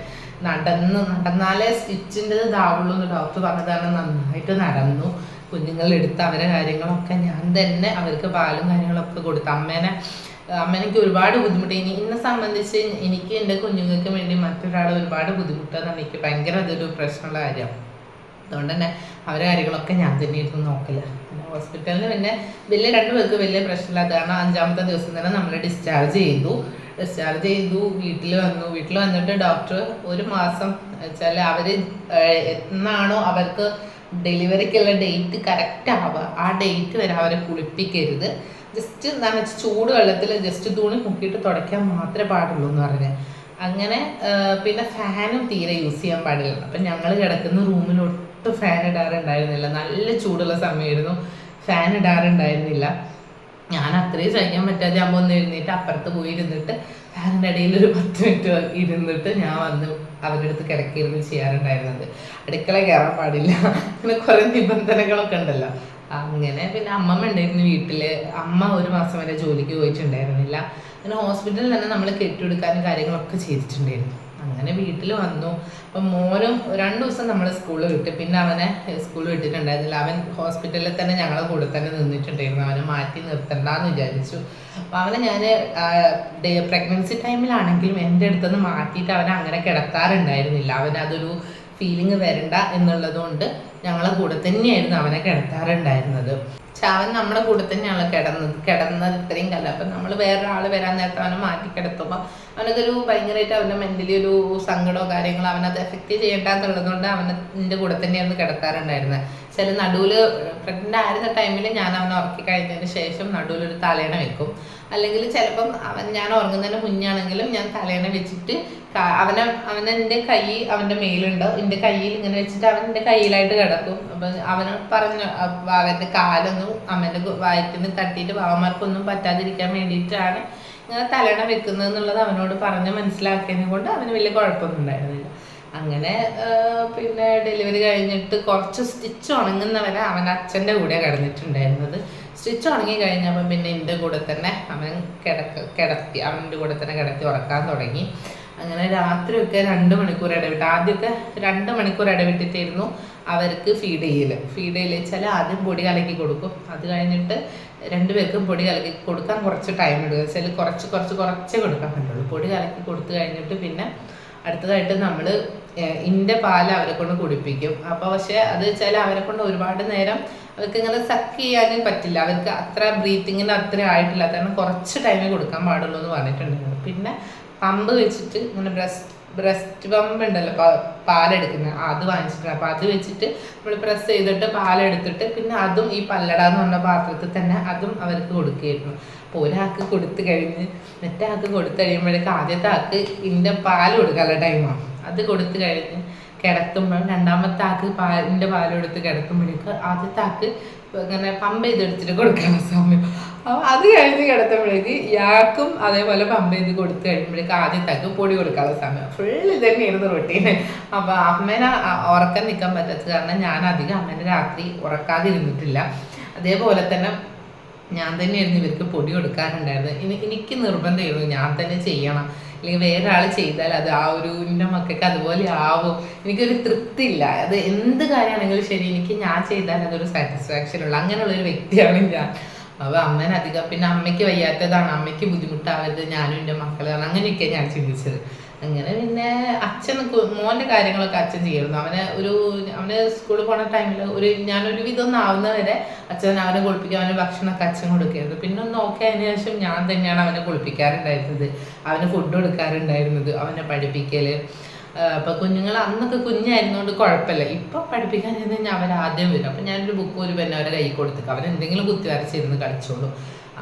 നടന്നാലേ സ്റ്റിച്ചിൻ്റെ ഇതാവുള്ളൂ എന്ന് ഡോക്ടർ പറഞ്ഞതാണ്. നന്നായിട്ട് നടന്നു. കുഞ്ഞുങ്ങളെടുത്ത് അവരെ കാര്യങ്ങളൊക്കെ ഞാൻ തന്നെ അവർക്ക് പാലും കാര്യങ്ങളൊക്കെ കൊടുത്തു. അമ്മേനെനിക്ക് ഒരുപാട് ബുദ്ധിമുട്ട്. എന്നെ സംബന്ധിച്ച് എനിക്ക് എൻ്റെ കുഞ്ഞുങ്ങൾക്ക് വേണ്ടി മറ്റൊരാളെ ഒരുപാട് ബുദ്ധിമുട്ടെന്ന് എനിക്ക് ഭയങ്കര അതൊരു പ്രശ്നമുള്ള കാര്യമാണ്. അതുകൊണ്ട് തന്നെ അവരെ കാര്യങ്ങളൊക്കെ ഞാൻ തന്നെ ഇരുന്ന് നോക്കില്ല. പിന്നെ ഹോസ്പിറ്റലിൽ പിന്നെ രണ്ട് പേർക്ക് വലിയ പ്രശ്നമില്ലാത്ത കാരണം 5ാമത്തെ ദിവസം തന്നെ നമ്മൾ ഡിസ്ചാർജ് ചെയ്തു. വീട്ടിൽ വന്നിട്ട് ഡോക്ടർ ഒരു മാസം വെച്ചാൽ അവർ എന്നാണോ അവർക്ക് ഡെലിവറിക്കുള്ള ഡേറ്റ് കറക്റ്റ് ആവുക ആ ഡേറ്റ് വരെ അവരെ കുളിപ്പിക്കരുത്. ജസ്റ്റ് എന്താണെന്ന് വെച്ചാൽ ചൂട് വെള്ളത്തിൽ ജസ്റ്റ് തുണി മുക്കിയിട്ട് തുടയ്ക്കാൻ മാത്രമേ പാടുള്ളൂ എന്ന് പറഞ്ഞത്. അങ്ങനെ പിന്നെ ഫാനും തീരെ യൂസ് ചെയ്യാൻ പാടില്ല. അപ്പം ഞങ്ങൾ കിടക്കുന്ന റൂമിലൊട്ടും ഫാൻ ഇടാറുണ്ടായിരുന്നില്ല. നല്ല ചൂടുള്ള സമയമായിരുന്നു, ഫാൻ ഇടാറുണ്ടായിരുന്നില്ല. ഞാൻ അത്രയും സഹിക്കാൻ പറ്റാതെ അമ്മ ഒന്ന് എഴുന്നേറ്റ് അപ്പുറത്ത് പോയി ഇരുന്നിട്ട് ഫാനിൻ്റെ ഇടയിൽ ഒരു 10 മിനിറ്റ് ഇരുന്നിട്ട് ഞാൻ വന്ന് അവരുടെ അടുത്ത് കിടക്കിയിരുന്നു ചെയ്യാറുണ്ടായിരുന്നത്. അടുക്കള കയറാൻ പാടില്ല, അങ്ങനെ കുറേ നിബന്ധനകളൊക്കെ ഉണ്ടല്ലോ. അങ്ങനെ പിന്നെ അമ്മമ്മ ഉണ്ടായിരുന്നു വീട്ടിൽ. അമ്മ ഒരു മാസം വരെ ജോലിക്ക് പോയിട്ടുണ്ടായിരുന്നില്ല. അങ്ങനെ ഹോസ്പിറ്റലിൽ തന്നെ നമ്മൾ കെട്ടിയെടുക്കാനും കാര്യങ്ങളൊക്കെ ചെയ്തിട്ടുണ്ടായിരുന്നു. അങ്ങനെ വീട്ടിൽ വന്നു. അപ്പം മോനും 2 ദിവസം നമ്മൾ സ്കൂളിൽ വിട്ട്, പിന്നെ അവനെ സ്കൂളിൽ വിട്ടിട്ടുണ്ടായിരുന്നില്ല. അവൻ ഹോസ്പിറ്റലിൽ തന്നെ ഞങ്ങളെ കൂടെ തന്നെ നിന്നിട്ടുണ്ടായിരുന്നു. അവനെ മാറ്റി നിർത്തണ്ടെന്ന് വിചാരിച്ചു. അപ്പം അവനെ ഞാൻ പ്രഗ്നൻസി ടൈമിലാണെങ്കിലും എൻ്റെ അടുത്തുനിന്ന് മാറ്റിയിട്ട് അവനെ അങ്ങനെ കിടത്താറുണ്ടായിരുന്നില്ല. അവനതൊരു ഫീലിംഗ് വരണ്ട എന്നുള്ളത് കൊണ്ട് ഞങ്ങളെ കൂടെ തന്നെയായിരുന്നു അവനെ കിടത്താറുണ്ടായിരുന്നത്. അവൻ നമ്മുടെ കൂടെ തന്നെയാണ് കിടന്നത് ഇത്രയും കാലം. അപ്പം നമ്മൾ വേറൊരാൾ വരാൻ നേരത്തെ അവനെ മാറ്റി കിടത്തുമ്പോൾ അവനതൊരു ഭയങ്കരമായിട്ട് അവൻ്റെ മെൻ്റലി ഒരു സങ്കടമോ കാര്യങ്ങളോ അവനത് എഫക്റ്റ് ചെയ്യേണ്ടാന്നുള്ളത് കൊണ്ട് അവൻ്റെ കൂടെ തന്നെയായിരുന്നു കിടത്താറുണ്ടായിരുന്നത്. നടുവിൽ പ്രഗ്നൻ്റ് ആയിരുന്ന ടൈമിൽ ഞാൻ അവനെ ഉറക്കി കഴിഞ്ഞതിന് ശേഷം നടുവിലൊരു തലേണ വെക്കും. അല്ലെങ്കിൽ ചിലപ്പം ഞാൻ ഉറങ്ങുന്നതിന് മുന്നാണെങ്കിലും ഞാൻ തലേണ വെച്ചിട്ട് അവനെൻ്റെ കൈ അവൻ്റെ മേലുണ്ട്, എൻ്റെ കയ്യിൽ ഇങ്ങനെ വെച്ചിട്ട് അവൻ്റെ കയ്യിലായിട്ട് കിടക്കും. അപ്പം അവന് പറഞ്ഞു അവൻ്റെ കാലൊന്നും അമ്മേൻ്റെ വയറ്റിന് തട്ടിയിട്ട് പാവന്മാർക്കൊന്നും പറ്റാതിരിക്കാൻ വേണ്ടിയിട്ടാണ് ഇങ്ങനെ തലേണ വെക്കുന്നത് എന്നുള്ളത് അവനോട് പറഞ്ഞ് മനസ്സിലാക്കിയതിനെ കൊണ്ട് അവന് വലിയ കുഴപ്പമൊന്നും ഉണ്ടായിരുന്നില്ല. അങ്ങനെ പിന്നെ ഡെലിവറി കഴിഞ്ഞിട്ട് കുറച്ച് സ്റ്റിച്ച് ഉണങ്ങുന്നവരെ അവൻ അച്ഛൻ്റെ കൂടെ കിടന്നിട്ടുണ്ടായിരുന്നത്. സ്റ്റിച്ച് ഉണങ്ങി കഴിഞ്ഞപ്പോൾ പിന്നെ എൻ്റെ കൂടെ തന്നെ അവൻ അവൻ്റെ കൂടെ തന്നെ കിടത്തി ഉറക്കാൻ തുടങ്ങി. അങ്ങനെ രാത്രിയൊക്കെ 2 മണിക്കൂർ ഇടവിട്ട്, ആദ്യമൊക്കെ 2 മണിക്കൂർ ഇടവിട്ടിട്ടായിരുന്നു അവർക്ക് ഫീഡ് ചെയ്യൽ വെച്ചാൽ ആദ്യം പൊടി കലക്കി കൊടുക്കും. അത് കഴിഞ്ഞിട്ട് 2 പേർക്കും പൊടി കലക്കി കൊടുക്കാൻ കുറച്ച് ടൈം എടുക്കും. വെച്ചാൽ കുറച്ചേ കൊടുക്കാൻ പറ്റുള്ളൂ. പൊടി കലക്കി കൊടുത്തു കഴിഞ്ഞിട്ട് പിന്നെ അടുത്തതായിട്ട് നമ്മൾ ഇൻ്റെ പാല് അവരെ കൊണ്ട് കുടിപ്പിക്കും. അപ്പോൾ പക്ഷേ അത് വെച്ചാൽ അവരെ കൊണ്ട് ഒരുപാട് നേരം അവർക്ക് ഇങ്ങനെ സക്ക് ചെയ്യാനും പറ്റില്ല. അവർക്ക് അത്ര ബ്രീത്തിങ്ങിന് അത്ര ആയിട്ടില്ല. കാരണം കുറച്ച് ടൈമേ കൊടുക്കാൻ പാടുള്ളൂ എന്ന് പറഞ്ഞിട്ടുണ്ടായിരുന്നു. പിന്നെ പമ്പ് വെച്ചിട്ട് ഇങ്ങനെ ബ്രസ്റ്റ് പമ്പ് ഉണ്ടല്ലോ പാലെടുക്കുന്നത്, അത് വാങ്ങിച്ചിട്ടുണ്ട്. അപ്പോൾ അത് വെച്ചിട്ട് നമ്മൾ പ്രസ് ചെയ്തിട്ട് പാലെടുത്തിട്ട് പിന്നെ അതും ഈ പല്ലടാന്ന് പറഞ്ഞ പാത്രത്തിൽ തന്നെ അതും അവർക്ക് കൊടുക്കുകയായിരുന്നു. അപ്പോൾ ഒരാൾക്ക് കൊടുത്തു കഴിഞ്ഞ് മറ്റേ ആൾക്ക് കൊടുത്തു കഴിയുമ്പോഴേക്ക് ആദ്യത്തെ ആൾക്ക് ഇതിൻ്റെ പാൽ കൊടുക്കാനുള്ള ടൈമാണ്. അത് കൊടുത്തു കഴിഞ്ഞ് കിടത്തുമ്പോൾ രണ്ടാമത്തെ ആൾക്ക് പാലിൻ്റെ പാലെടുത്ത് കിടക്കുമ്പോഴേക്ക് ആദ്യത്തെ ആൾക്ക് ഇങ്ങനെ പമ്പ് ചെയ്തെടുത്തിട്ട് കൊടുക്കാനുള്ള സമയം. അപ്പോൾ അത് കഴിഞ്ഞ് കിടത്തുമ്പോഴേക്ക് ഇയാൾക്കും അതേപോലെ പമ്പ് ചെയ്ത് കൊടുത്തു കഴിയുമ്പോഴേക്ക് ആദ്യത്തെ ആൾക്ക് പൊടി കൊടുക്കാനുള്ള സമയം. ഫുള്ള് ഇതന്നെയായിരുന്നു റൊട്ടീന്. അപ്പോൾ അമ്മേനെ ഉറക്കം നിൽക്കാൻ പറ്റാത്തത് കാരണം ഞാൻ അധികം അമ്മേനെ രാത്രി ഉറക്കാതിരുന്നിട്ടില്ല. അതേപോലെ തന്നെ ഞാൻ തന്നെയായിരുന്നു ഇവർക്ക് പൊടി കൊടുക്കാറുണ്ടായിരുന്നത്. എനിക്ക് നിർബന്ധമായിരുന്നു ഞാൻ തന്നെ ചെയ്യണം, അല്ലെങ്കിൽ വേറെ ആൾ ചെയ്താൽ അത് ആ ഒരു എൻ്റെ മക്കൾക്ക് അതുപോലെ ആവും. എനിക്കൊരു തൃപ്തി ഇല്ല. അത് എന്ത് കാര്യമാണെങ്കിലും ശരി, എനിക്ക് ഞാൻ ചെയ്താൽ അതൊരു സാറ്റിസ്ഫാക്ഷൻ ഉള്ളു. അങ്ങനെയുള്ളൊരു വ്യക്തിയാണ് ഞാൻ. അപ്പോൾ അമ്മേനെ അധികം, പിന്നെ അമ്മയ്ക്ക് വയ്യാത്തതാണ്, അമ്മയ്ക്ക് ബുദ്ധിമുട്ടാവരുത് ഞാനും എൻ്റെ മക്കളാണ്, അങ്ങനെയൊക്കെ ഞാൻ ചിന്തിച്ചത്. അങ്ങനെ പിന്നെ അച്ഛൻ മോൻ്റെ കാര്യങ്ങളൊക്കെ അച്ഛൻ ചെയ്യുന്നു. അവന് സ്കൂളിൽ പോണ ടൈമിൽ ഞാനൊരു വിധം ഒന്ന് ആവുന്നവരെ അച്ഛൻ അവനെ കുളിപ്പിക്കുക, അവന് ഭക്ഷണമൊക്കെ അച്ഛൻ കൊടുക്കരുത്. പിന്നെ ഒന്ന് ഓക്കെ അതിന് ശേഷം ഞാൻ തന്നെയാണ് അവനെ കുളിപ്പിക്കാറുണ്ടായിരുന്നത്, അവന് ഫുഡ് കൊടുക്കാറുണ്ടായിരുന്നത്, അവനെ പഠിപ്പിക്കൽ. അപ്പോൾ കുഞ്ഞുങ്ങൾ അന്നൊക്കെ കുഞ്ഞായിരുന്നുകൊണ്ട് കുഴപ്പമില്ല. ഇപ്പം പഠിപ്പിക്കാൻ ചെന്ന് കഴിഞ്ഞാൽ അവരാദ്യം വരും. അപ്പം ഞാനൊരു ബുക്ക് ഒരു പെണ്ണ് അവരെ കൈ കൊടുത്തേക്ക്, അവൻ എന്തെങ്കിലും കുത്തി വരച്ചിരുന്ന് കളിച്ചോളൂ.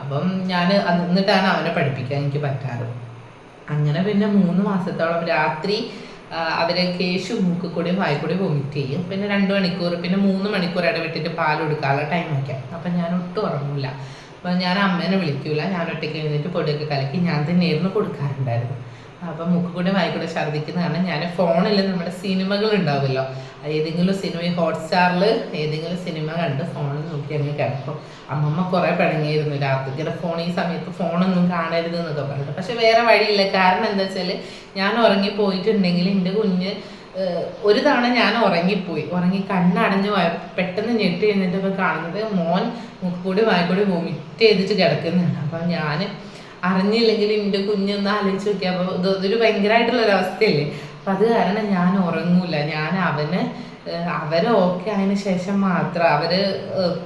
അപ്പം ഞാൻ എന്നിട്ടാണ് അവനെ പഠിപ്പിക്കാൻ എനിക്ക് പറ്റാറ്. അങ്ങനെ പിന്നെ 3 മാസത്തോളം രാത്രി അവരെ കേശു മൂക്ക് കൂടി വായിക്കൂടി വൊമിറ്റ് ചെയ്യും. പിന്നെ 2 മണിക്കൂർ, പിന്നെ 3 മണിക്കൂർ ഇടവിട്ടിട്ട് പാൽ കൊടുക്കാനുള്ള ടൈം വയ്ക്കാം. അപ്പം ഞാൻ ഒട്ടും ഉറങ്ങില്ല. അപ്പം ഞാൻ അമ്മേനെ വിളിക്കൂല, ഞാൻ ഒറ്റയ്ക്ക് എഴുന്നേറ്റ് പൊടിയൊക്കെ കലക്കി ഞാൻ തന്നെയായിരുന്നു കൊടുക്കാറുണ്ടായിരുന്നു. അപ്പം മൂക്കുകൂടെ വായിക്കൂടെ ഛർദ്ദിക്കുന്ന കാരണം ഞാൻ ഫോണിൽ നമ്മുടെ സിനിമകൾ ഉണ്ടാവുമല്ലോ, ഏതെങ്കിലും സിനിമ ഹോട്ട്സ്റ്റാറിൽ ഏതെങ്കിലും സിനിമ കണ്ട് ഫോണിൽ നോക്കി അങ്ങ് കിടക്കും. അമ്മമ്മ കുറേ പിണങ്ങിയിരുന്നു രാത്രി, ഇങ്ങനെ ഈ സമയത്ത് ഫോണൊന്നും കാണരുത് എന്നൊക്കെ പറഞ്ഞിട്ട്. പക്ഷെ വേറെ വഴിയില്ല. കാരണം എന്താ വെച്ചാൽ ഞാൻ ഉറങ്ങിപ്പോയിട്ടുണ്ടെങ്കിൽ എൻ്റെ കുഞ്ഞ് ഒരു തവണ ഞാൻ ഉറങ്ങി കണ്ണടഞ്ഞ് പെട്ടെന്ന് ഞെട്ടി എഴുന്നേറ്റപ്പോൾ കാണുന്നത് മോൻ മൂക്കുകൂടി വായിക്കൂടി വൊമിറ്റ് ചെയ്തിട്ട് കിടക്കുന്നുണ്ട്. അപ്പം ഞാൻ അറിഞ്ഞില്ലെങ്കിൽ എൻ്റെ കുഞ്ഞൊന്ന് ആലോചിച്ച് നോക്കിയാൽ അപ്പോൾ ഇതൊരു ഭയങ്കരമായിട്ടുള്ളൊരവസ്ഥയല്ലേ. അപ്പം അത് കാരണം ഞാൻ ഉറങ്ങൂല. ഞാൻ അവരെ ഓക്കെ ആയതിനു ശേഷം മാത്രം, അവർ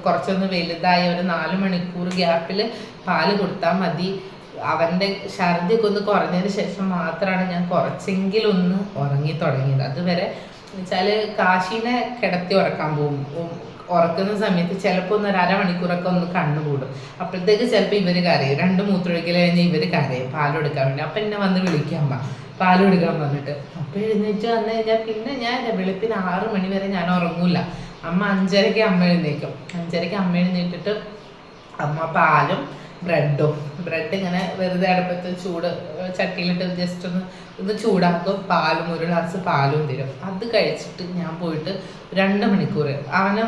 കുറച്ചൊന്ന് വലുതായി ഒരു 4 മണിക്കൂർ ഗ്യാപ്പിൽ പാല് കൊടുത്താൽ മതി, അവൻ്റെ ഛർദിയൊക്കെ ഒന്ന് കുറഞ്ഞതിന് ശേഷം മാത്രമാണ് ഞാൻ കുറച്ചെങ്കിലും ഒന്ന് ഉറങ്ങി തുടങ്ങിയത്. അതുവരെ വെച്ചാൽ കാശീനെ കിടത്തി ഉറക്കാൻ പോകും. ഉറക്കുന്ന സമയത്ത് ചിലപ്പോൾ ഒന്ന് 1/2 മണിക്കൂറൊക്കെ ഒന്ന് കണ്ണു കൂടും. അപ്പോഴത്തേക്ക് ചിലപ്പോൾ ഇവർ കരയും, 2 മൂത്രമൊഴിക്കൽ കഴിഞ്ഞ് ഇവർ കരയും പാലെടുക്കാൻ വേണ്ടി. അപ്പം എന്നെ വന്ന് വിളിക്കാൻ പാലെടുക്കാൻ വന്നിട്ട്. അപ്പോൾ എഴുന്നേറ്റ് വന്നു കഴിഞ്ഞാൽ പിന്നെ ഞാൻ വെളുപ്പിന് 6 മണി വരെ ഞാൻ ഉറങ്ങൂല. അമ്മ 5:30-ക്ക് അമ്മ എഴുന്നേക്കും. 5:30-ക്ക് അമ്മ എഴുന്നേറ്റിട്ട് അമ്മ പാലും ബ്രെഡ് ഇങ്ങനെ വെറുതെ അടുപ്പത്ത് ചട്ടിയിലിട്ട് ജസ്റ്റ് ഒന്ന് ചൂടാക്കും, ഒരു ഗ്ലാസ് പാലും തരും. അത് കഴിച്ചിട്ട് ഞാൻ പോയിട്ട് 2 മണിക്കൂർ,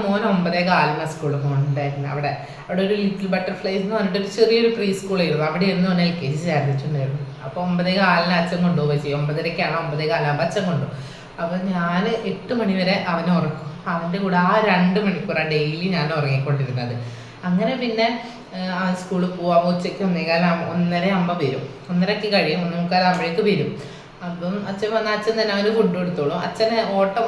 മോൻ 9:15 സ്കൂളിൽ പോകുന്നുണ്ടായിരുന്നു. അവിടെ ഒരു ലിറ്റിൽ ബട്ടർഫ്ലൈസ് എന്ന് പറഞ്ഞിട്ട് ചെറിയൊരു പ്രീ സ്കൂളായിരുന്നു, അവിടെ ഇരുന്ന് അവൻ LKG ചേർന്നിട്ടുണ്ടായിരുന്നു. അപ്പോൾ 9:15 അച്ഛൻ കൊണ്ടുപോവുക ചെയ്യും. 9:30-ക്കാണ്, 9:15 അച്ഛൻ കൊണ്ടുപോകും. അപ്പം ഞാൻ 8 മണി വരെ അവനെ ഉറക്കും. അവൻ്റെ കൂടെ ആ 2 മണിക്കൂറാണ് ഡെയിലി ഞാൻ ഉറങ്ങിക്കൊണ്ടിരുന്നത്. അങ്ങനെ പിന്നെ അവൻ സ്കൂളിൽ പോവാം. ഉച്ചയ്ക്ക് 1:15 വരും, 1:30-ക്ക് കഴിയും, 1:45 വരും. അപ്പം അച്ഛൻ വന്നാൽ അച്ഛൻ തന്നെ അവന് ഫുഡ് കൊടുത്തോളും. അച്ഛൻ ഓട്ടോ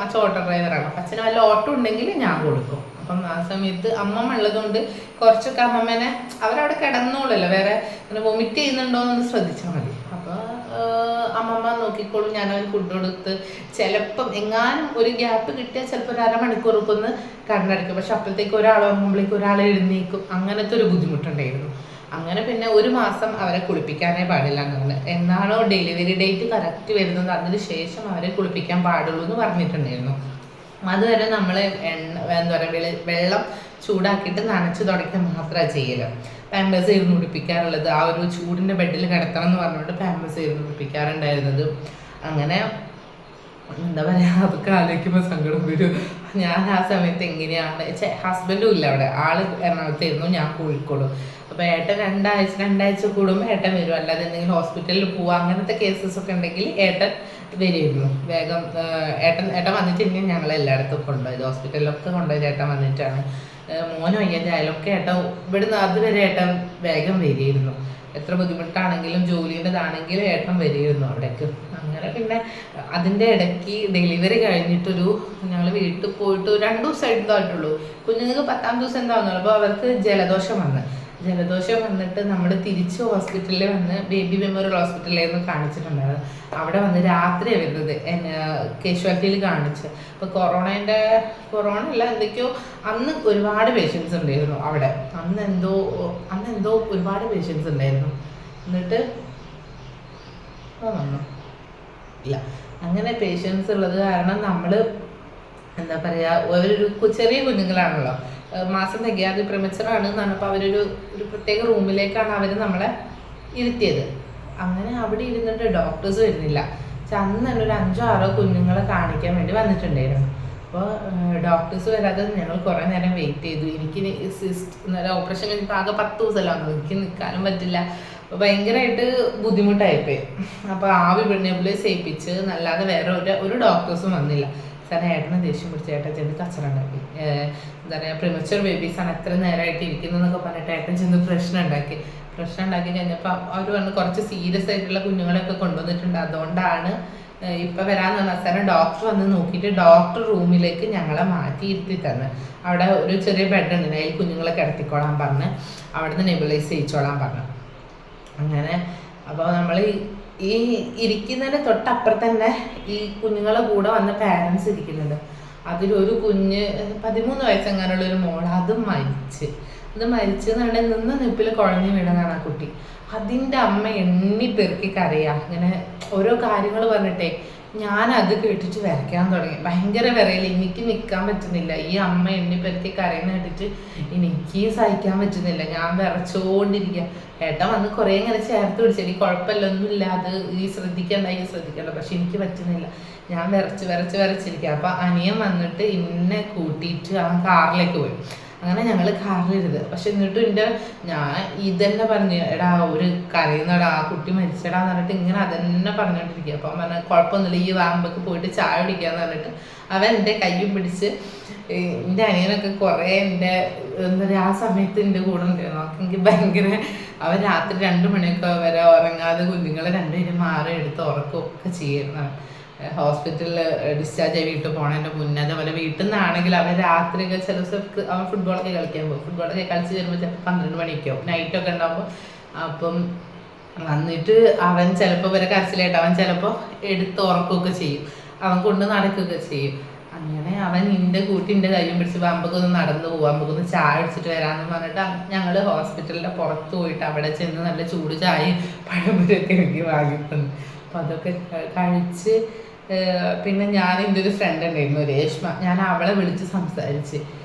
ഡ്രൈവറാണ്. അപ്പം അച്ഛന് വല്ല ഓട്ടോ ഉണ്ടെങ്കിൽ ഞാൻ കൊടുക്കും. അപ്പം ആ സമയത്ത് അമ്മമ്മ ഉള്ളതുകൊണ്ട് കുറച്ചൊക്കെ അമ്മമ്മേനെ അവരവിടെ കിടന്നോളല്ലോ, വേറെ ഇങ്ങനെ വൊമിറ്റ് ചെയ്യുന്നുണ്ടോ എന്നൊന്ന് ശ്രദ്ധിച്ചാൽ മതി. അപ്പോൾ അമ്മമ്മ നോക്കിക്കോളും. ഞാനവന് ഫുഡ് കൊടുത്ത് ചിലപ്പം എങ്ങാനും ഒരു ഗ്യാപ്പ് കിട്ടിയാൽ ചിലപ്പോൾ ഒരു 1/2 മണിക്കൂറൊക്കെ ഒന്ന് കണ്ണടയ്ക്കും. പക്ഷെ അപ്പോഴത്തേക്ക് ഒരാൾ ഉറങ്ങുമ്പോഴേക്ക് ഒരാൾ എഴുന്നേക്കും. അങ്ങനത്തെ ഒരു ബുദ്ധിമുട്ടുണ്ടായിരുന്നു. അങ്ങനെ പിന്നെ 1 മാസം അവരെ കുളിപ്പിക്കാനേ പാടില്ല. അങ്ങനെ എന്നാണോ ഡെലിവറി ഡേറ്റ് കറക്റ്റ് വരുന്നത് അതിന് ശേഷം അവരെ കുളിപ്പിക്കാൻ പാടുള്ളൂ എന്ന് പറഞ്ഞിട്ടുണ്ടായിരുന്നു. അതുവരെ നമ്മൾ വെള്ളം ചൂടാക്കിയിട്ട് നനച്ച് തുടയ്ക്കാൻ മാത്രമാണ് ചെയ്യല്. പാമ്പേഴ്സ് ഇരുന്ന് ഉടുപ്പിക്കാറുള്ളത് ആ ഒരു ചൂടിൻ്റെ ബെഡിൽ കിടത്തണം എന്ന് പറഞ്ഞുകൊണ്ട് പാമ്പേഴ്സ് ഇരുന്ന് ഉടുപ്പിക്കാറുണ്ടായിരുന്നത്. അങ്ങനെ എന്താ പറയുക, അതൊക്കെ ആലോചിക്കുമ്പോൾ സങ്കടം വരും. ഞാൻ ആ സമയത്ത് എങ്ങനെയാണ്, ഹസ്ബൻഡും ഇല്ല അവിടെ, ആൾ എറണാകുളത്തായിരുന്നു, ഞാൻ കോഴിക്കോടും. അപ്പോൾ ഏട്ടൻ രണ്ടാഴ്ച കൂടുമ്പോൾ ഏട്ടൻ വരും. അല്ലാതെ എന്തെങ്കിലും ഹോസ്പിറ്റലിൽ പോവുക അങ്ങനത്തെ കേസസ് ഒക്കെ ഉണ്ടെങ്കിൽ ഏട്ടൻ വരുമായിരുന്നു വേഗം. ഏട്ടൻ വന്നിട്ടുണ്ടെങ്കിൽ ഞങ്ങൾ എല്ലായിടത്തും കൊണ്ടുപോയത്, ഹോസ്പിറ്റലിലൊക്കെ കൊണ്ടുപോയത് ഏട്ടൻ വന്നിട്ടാണ്. മോനും അയ്യാലും ഏട്ടൻ ഇവിടുന്ന് അതുവരെ ഏട്ടൻ വേഗം വരികയായിരുന്നു. എത്ര ബുദ്ധിമുട്ടാണെങ്കിലും ജോലിൻ്റെതാണെങ്കിലും ഏട്ടൻ വരികയായിരുന്നു അവിടേക്ക്. അങ്ങനെ പിന്നെ അതിൻ്റെ ഇടയ്ക്ക് ഡെലിവറി കഴിഞ്ഞിട്ടൊരു ഞങ്ങൾ വീട്ടിൽ പോയിട്ട് 2 ദിവസം എടുത്തായിട്ടുള്ളൂ. കുഞ്ഞുങ്ങൾക്ക് 10ാം ദിവസം എന്താവുന്നുള്ളൂ. അപ്പോൾ അവർക്ക് ജലദോഷം വന്നിട്ട് നമ്മൾ തിരിച്ച് ഹോസ്പിറ്റലിൽ വന്ന് ബേബി മെമ്മോറിയൽ ഹോസ്പിറ്റലിലായിരുന്നു കാണിച്ചിട്ടുണ്ടായിരുന്നു. അവിടെ വന്ന് രാത്രിയാണ് വരുന്നത്, കാഷ്വാലിറ്റിയിൽ കാണിച്ച്. അപ്പോൾ കൊറോണ അല്ല എന്തൊക്കെയോ അന്ന് ഒരുപാട് പേഷ്യൻസ് ഉണ്ടായിരുന്നു അവിടെ. അന്ന് എന്തോ ഒരുപാട് പേഷ്യൻസ് ഉണ്ടായിരുന്നു. എന്നിട്ട് വന്നു ഇല്ല, അങ്ങനെ പേഷ്യൻസ് ഉള്ളത് കാരണം നമ്മൾ എന്താ പറയുക, അവരൊരു ചെറിയ കുഞ്ഞുങ്ങളാണല്ലോ, മാസം തികയാതെ പ്രിമച്ചറാണ് എന്ന് പറഞ്ഞപ്പോൾ അവരൊരു പ്രത്യേക റൂമിലേക്കാണ് അവർ നമ്മളെ ഇരുത്തിയത്. അങ്ങനെ അവിടെ ഇരുന്നിട്ട് ഡോക്ടേഴ്സ് വരുന്നില്ല. പക്ഷെ അന്ന് തന്നെ ഒരു 5-6 കുഞ്ഞുങ്ങളെ കാണിക്കാൻ വേണ്ടി വന്നിട്ടുണ്ടായിരുന്നു. അപ്പോൾ ഡോക്ടേഴ്സ് വരാതെ ഞങ്ങൾ കുറേ നേരം വെയിറ്റ് ചെയ്തു. എനിക്ക് ഓപ്പറേഷൻ കഴിഞ്ഞിട്ട് ആകെ 10 ദിവസമല്ല വന്നത്, എനിക്ക് നിൽക്കാനും പറ്റില്ല. അപ്പോൾ ഭയങ്കരമായിട്ട് ബുദ്ധിമുട്ടായിപ്പോയി. അപ്പോൾ ആവി നെബുലൈസ് ചെയ്യിപ്പിച്ച്, അല്ലാതെ വേറെ ഒരു ഡോക്ടേഴ്സും വന്നില്ല. സാറേ ഏട്ടനെ ദേഷ്യം പിടിച്ച് ഏട്ടൻ ചെന്ന് കച്ചറ ഉണ്ടാക്കി. എന്താ പറയുക, പ്രിമച്വർ ബേബീസാണ് എത്ര നേരമായിട്ട് ഇരിക്കുന്നതെന്നൊക്കെ പറഞ്ഞിട്ട് ഏട്ടൻ ചെന്ന് പ്രശ്നം ഉണ്ടാക്കി കഴിഞ്ഞപ്പോൾ അവർ വന്ന് കുറച്ച് സീരിയസ് ആയിട്ടുള്ള കുഞ്ഞുങ്ങളെയൊക്കെ കൊണ്ടുവന്നിട്ടുണ്ട്. അതുകൊണ്ടാണ് ഇപ്പം വരാമെന്ന് പറഞ്ഞാൽ സാറേ ഡോക്ടർ വന്ന് നോക്കിയിട്ട് ഡോക്ടർ റൂമിലേക്ക് ഞങ്ങളെ മാറ്റിയിരുത്തി തന്നെ. അവിടെ ഒരു ചെറിയ ബെഡ് ഉണ്ട്, അതിൽ കുഞ്ഞുങ്ങളെ കിടത്തിക്കോളാൻ പറഞ്ഞ് അവിടെ നിന്ന് നെബുലൈസ് ചെയ്യിച്ചോളാൻ പറഞ്ഞു. അങ്ങനെ അപ്പോൾ നമ്മൾ ഈ ഇരിക്കുന്നതിന് തൊട്ടപ്പുറത്ത് തന്നെ ഈ കുഞ്ഞുങ്ങളെ കൂടെ വന്ന പാരൻസ് ഇരിക്കുന്നുണ്ട്. അതിലൊരു കുഞ്ഞ് 13 വയസ്സെങ്ങാനുള്ള ഒരു മോൾ, അത് മരിച്ചെന്നാണ് നിന്ന നിപ്പിൽ കുഴഞ്ഞു വീണതാണ് ആ കുട്ടി. അതിൻ്റെ അമ്മ എണ്ണി പെറുക്കി കരയാ. അങ്ങനെ ഓരോ കാര്യങ്ങൾ പറഞ്ഞിട്ടേ ഞാനത് കേട്ടിട്ട് വരയ്ക്കാൻ തുടങ്ങി. ഭയങ്കര വിറയില്ല, എനിക്ക് നിൽക്കാൻ പറ്റുന്നില്ല. ഈ അമ്മ എണ്ണി പെറുക്കി കരയുന്ന കേട്ടിട്ട് എനിക്ക് സഹിക്കാൻ പറ്റുന്നില്ല. ഞാൻ വിറച്ചോണ്ടിരിക്കുക. ഏട്ടൻ വന്ന് കുറേ ഇങ്ങനെ ചേർത്ത് പിടിച്ചത് കുഴപ്പമില്ല, ഒന്നുമില്ല, അത് ഈ ശ്രദ്ധിക്കണ്ട. പക്ഷെ എനിക്ക് പറ്റുന്നില്ല. ഞാൻ വിറച്ചിരിക്കുക. അപ്പം അനിയൻ വന്നിട്ട് എന്നെ കൂട്ടിയിട്ട് ആ കാറിലേക്ക് പോയി. അങ്ങനെ ഞങ്ങൾ കാറിലിരുത്. പക്ഷെ എന്നിട്ടും ഞാൻ ഇതന്നെ പറഞ്ഞു, എടാ ഒരു കരയുന്നടാ, ആ കുട്ടി മരിച്ചടാന്ന് പറഞ്ഞിട്ട് ഇങ്ങനെ അതന്നെ പറഞ്ഞോണ്ടിരിക്കുക. അപ്പം പറഞ്ഞ കുഴപ്പമൊന്നുമില്ല, ഈ വാമ്പക്ക് പോയിട്ട് ചായ കുടിക്കാന്ന് പറഞ്ഞിട്ട് അവൻ എൻ്റെ കയ്യും പിടിച്ച്. എൻ്റെ അനിയനൊക്കെ കുറേ എന്താ പറയുക ആ സമയത്ത് എൻ്റെ കൂടെ ഉണ്ടായിരുന്നു. എനിക്ക് ഭയങ്കര അവൻ രാത്രി 2 മണിയൊക്കെ വരെ ഉറങ്ങാതെ കുഞ്ഞുങ്ങളെ 2 പേരും മാറി എടുത്ത് ഉറക്കമൊക്കെ ചെയ്യുന്നു. ഹോസ്പിറ്റലിൽ ഡിസ്ചാർജ് ആയി വീട്ടിൽ പോണതിൻ്റെ മുന്നേ. അതേപോലെ വീട്ടിൽ നിന്നാണെങ്കിൽ അവൻ രാത്രിയൊക്കെ ചില ദിവസം അവൻ ഫുട്ബോളൊക്കെ കളിക്കാൻ പോകും. ഫുട്ബോളൊക്കെ കളിച്ച് വരുമ്പോൾ ചിലപ്പോൾ 12 മണിയൊക്കെ ആവും, നൈറ്റൊക്കെ ഉണ്ടാകുമ്പോൾ. അപ്പം വന്നിട്ട് അവൻ ചിലപ്പോൾ വരെ കരച്ചിലായിട്ട് അവൻ ചിലപ്പോൾ എടുത്ത് ഉറക്കുകയൊക്കെ ചെയ്യും, അവൻ കൊണ്ട് നടക്കുകയൊക്കെ ചെയ്യും. അങ്ങനെ അവൻ എൻ്റെ കയ്യും പിടിച്ച് അമ്പക്കൊന്ന് നടന്നു പോകും, അമ്പക്കൊന്ന് ചായ അടിച്ചിട്ട് വരാമെന്ന് പറഞ്ഞിട്ട് ഞങ്ങൾ ഹോസ്പിറ്റലിൻ്റെ പുറത്ത് പോയിട്ട് അവിടെ ചെന്ന് നല്ല ചൂട് ചായയും പഴംപൊരിയൊക്കെ എനിക്ക് വാങ്ങിത്തന്നു. അപ്പം അതൊക്കെ കഴിച്ച് പിന്നെ എൻ്റെ ഒരു ഫ്രണ്ട് ഉണ്ടായിരുന്നു രേഷ്മ, ഞാൻ അവളെ വിളിച്ച് സംസാരിച്ച്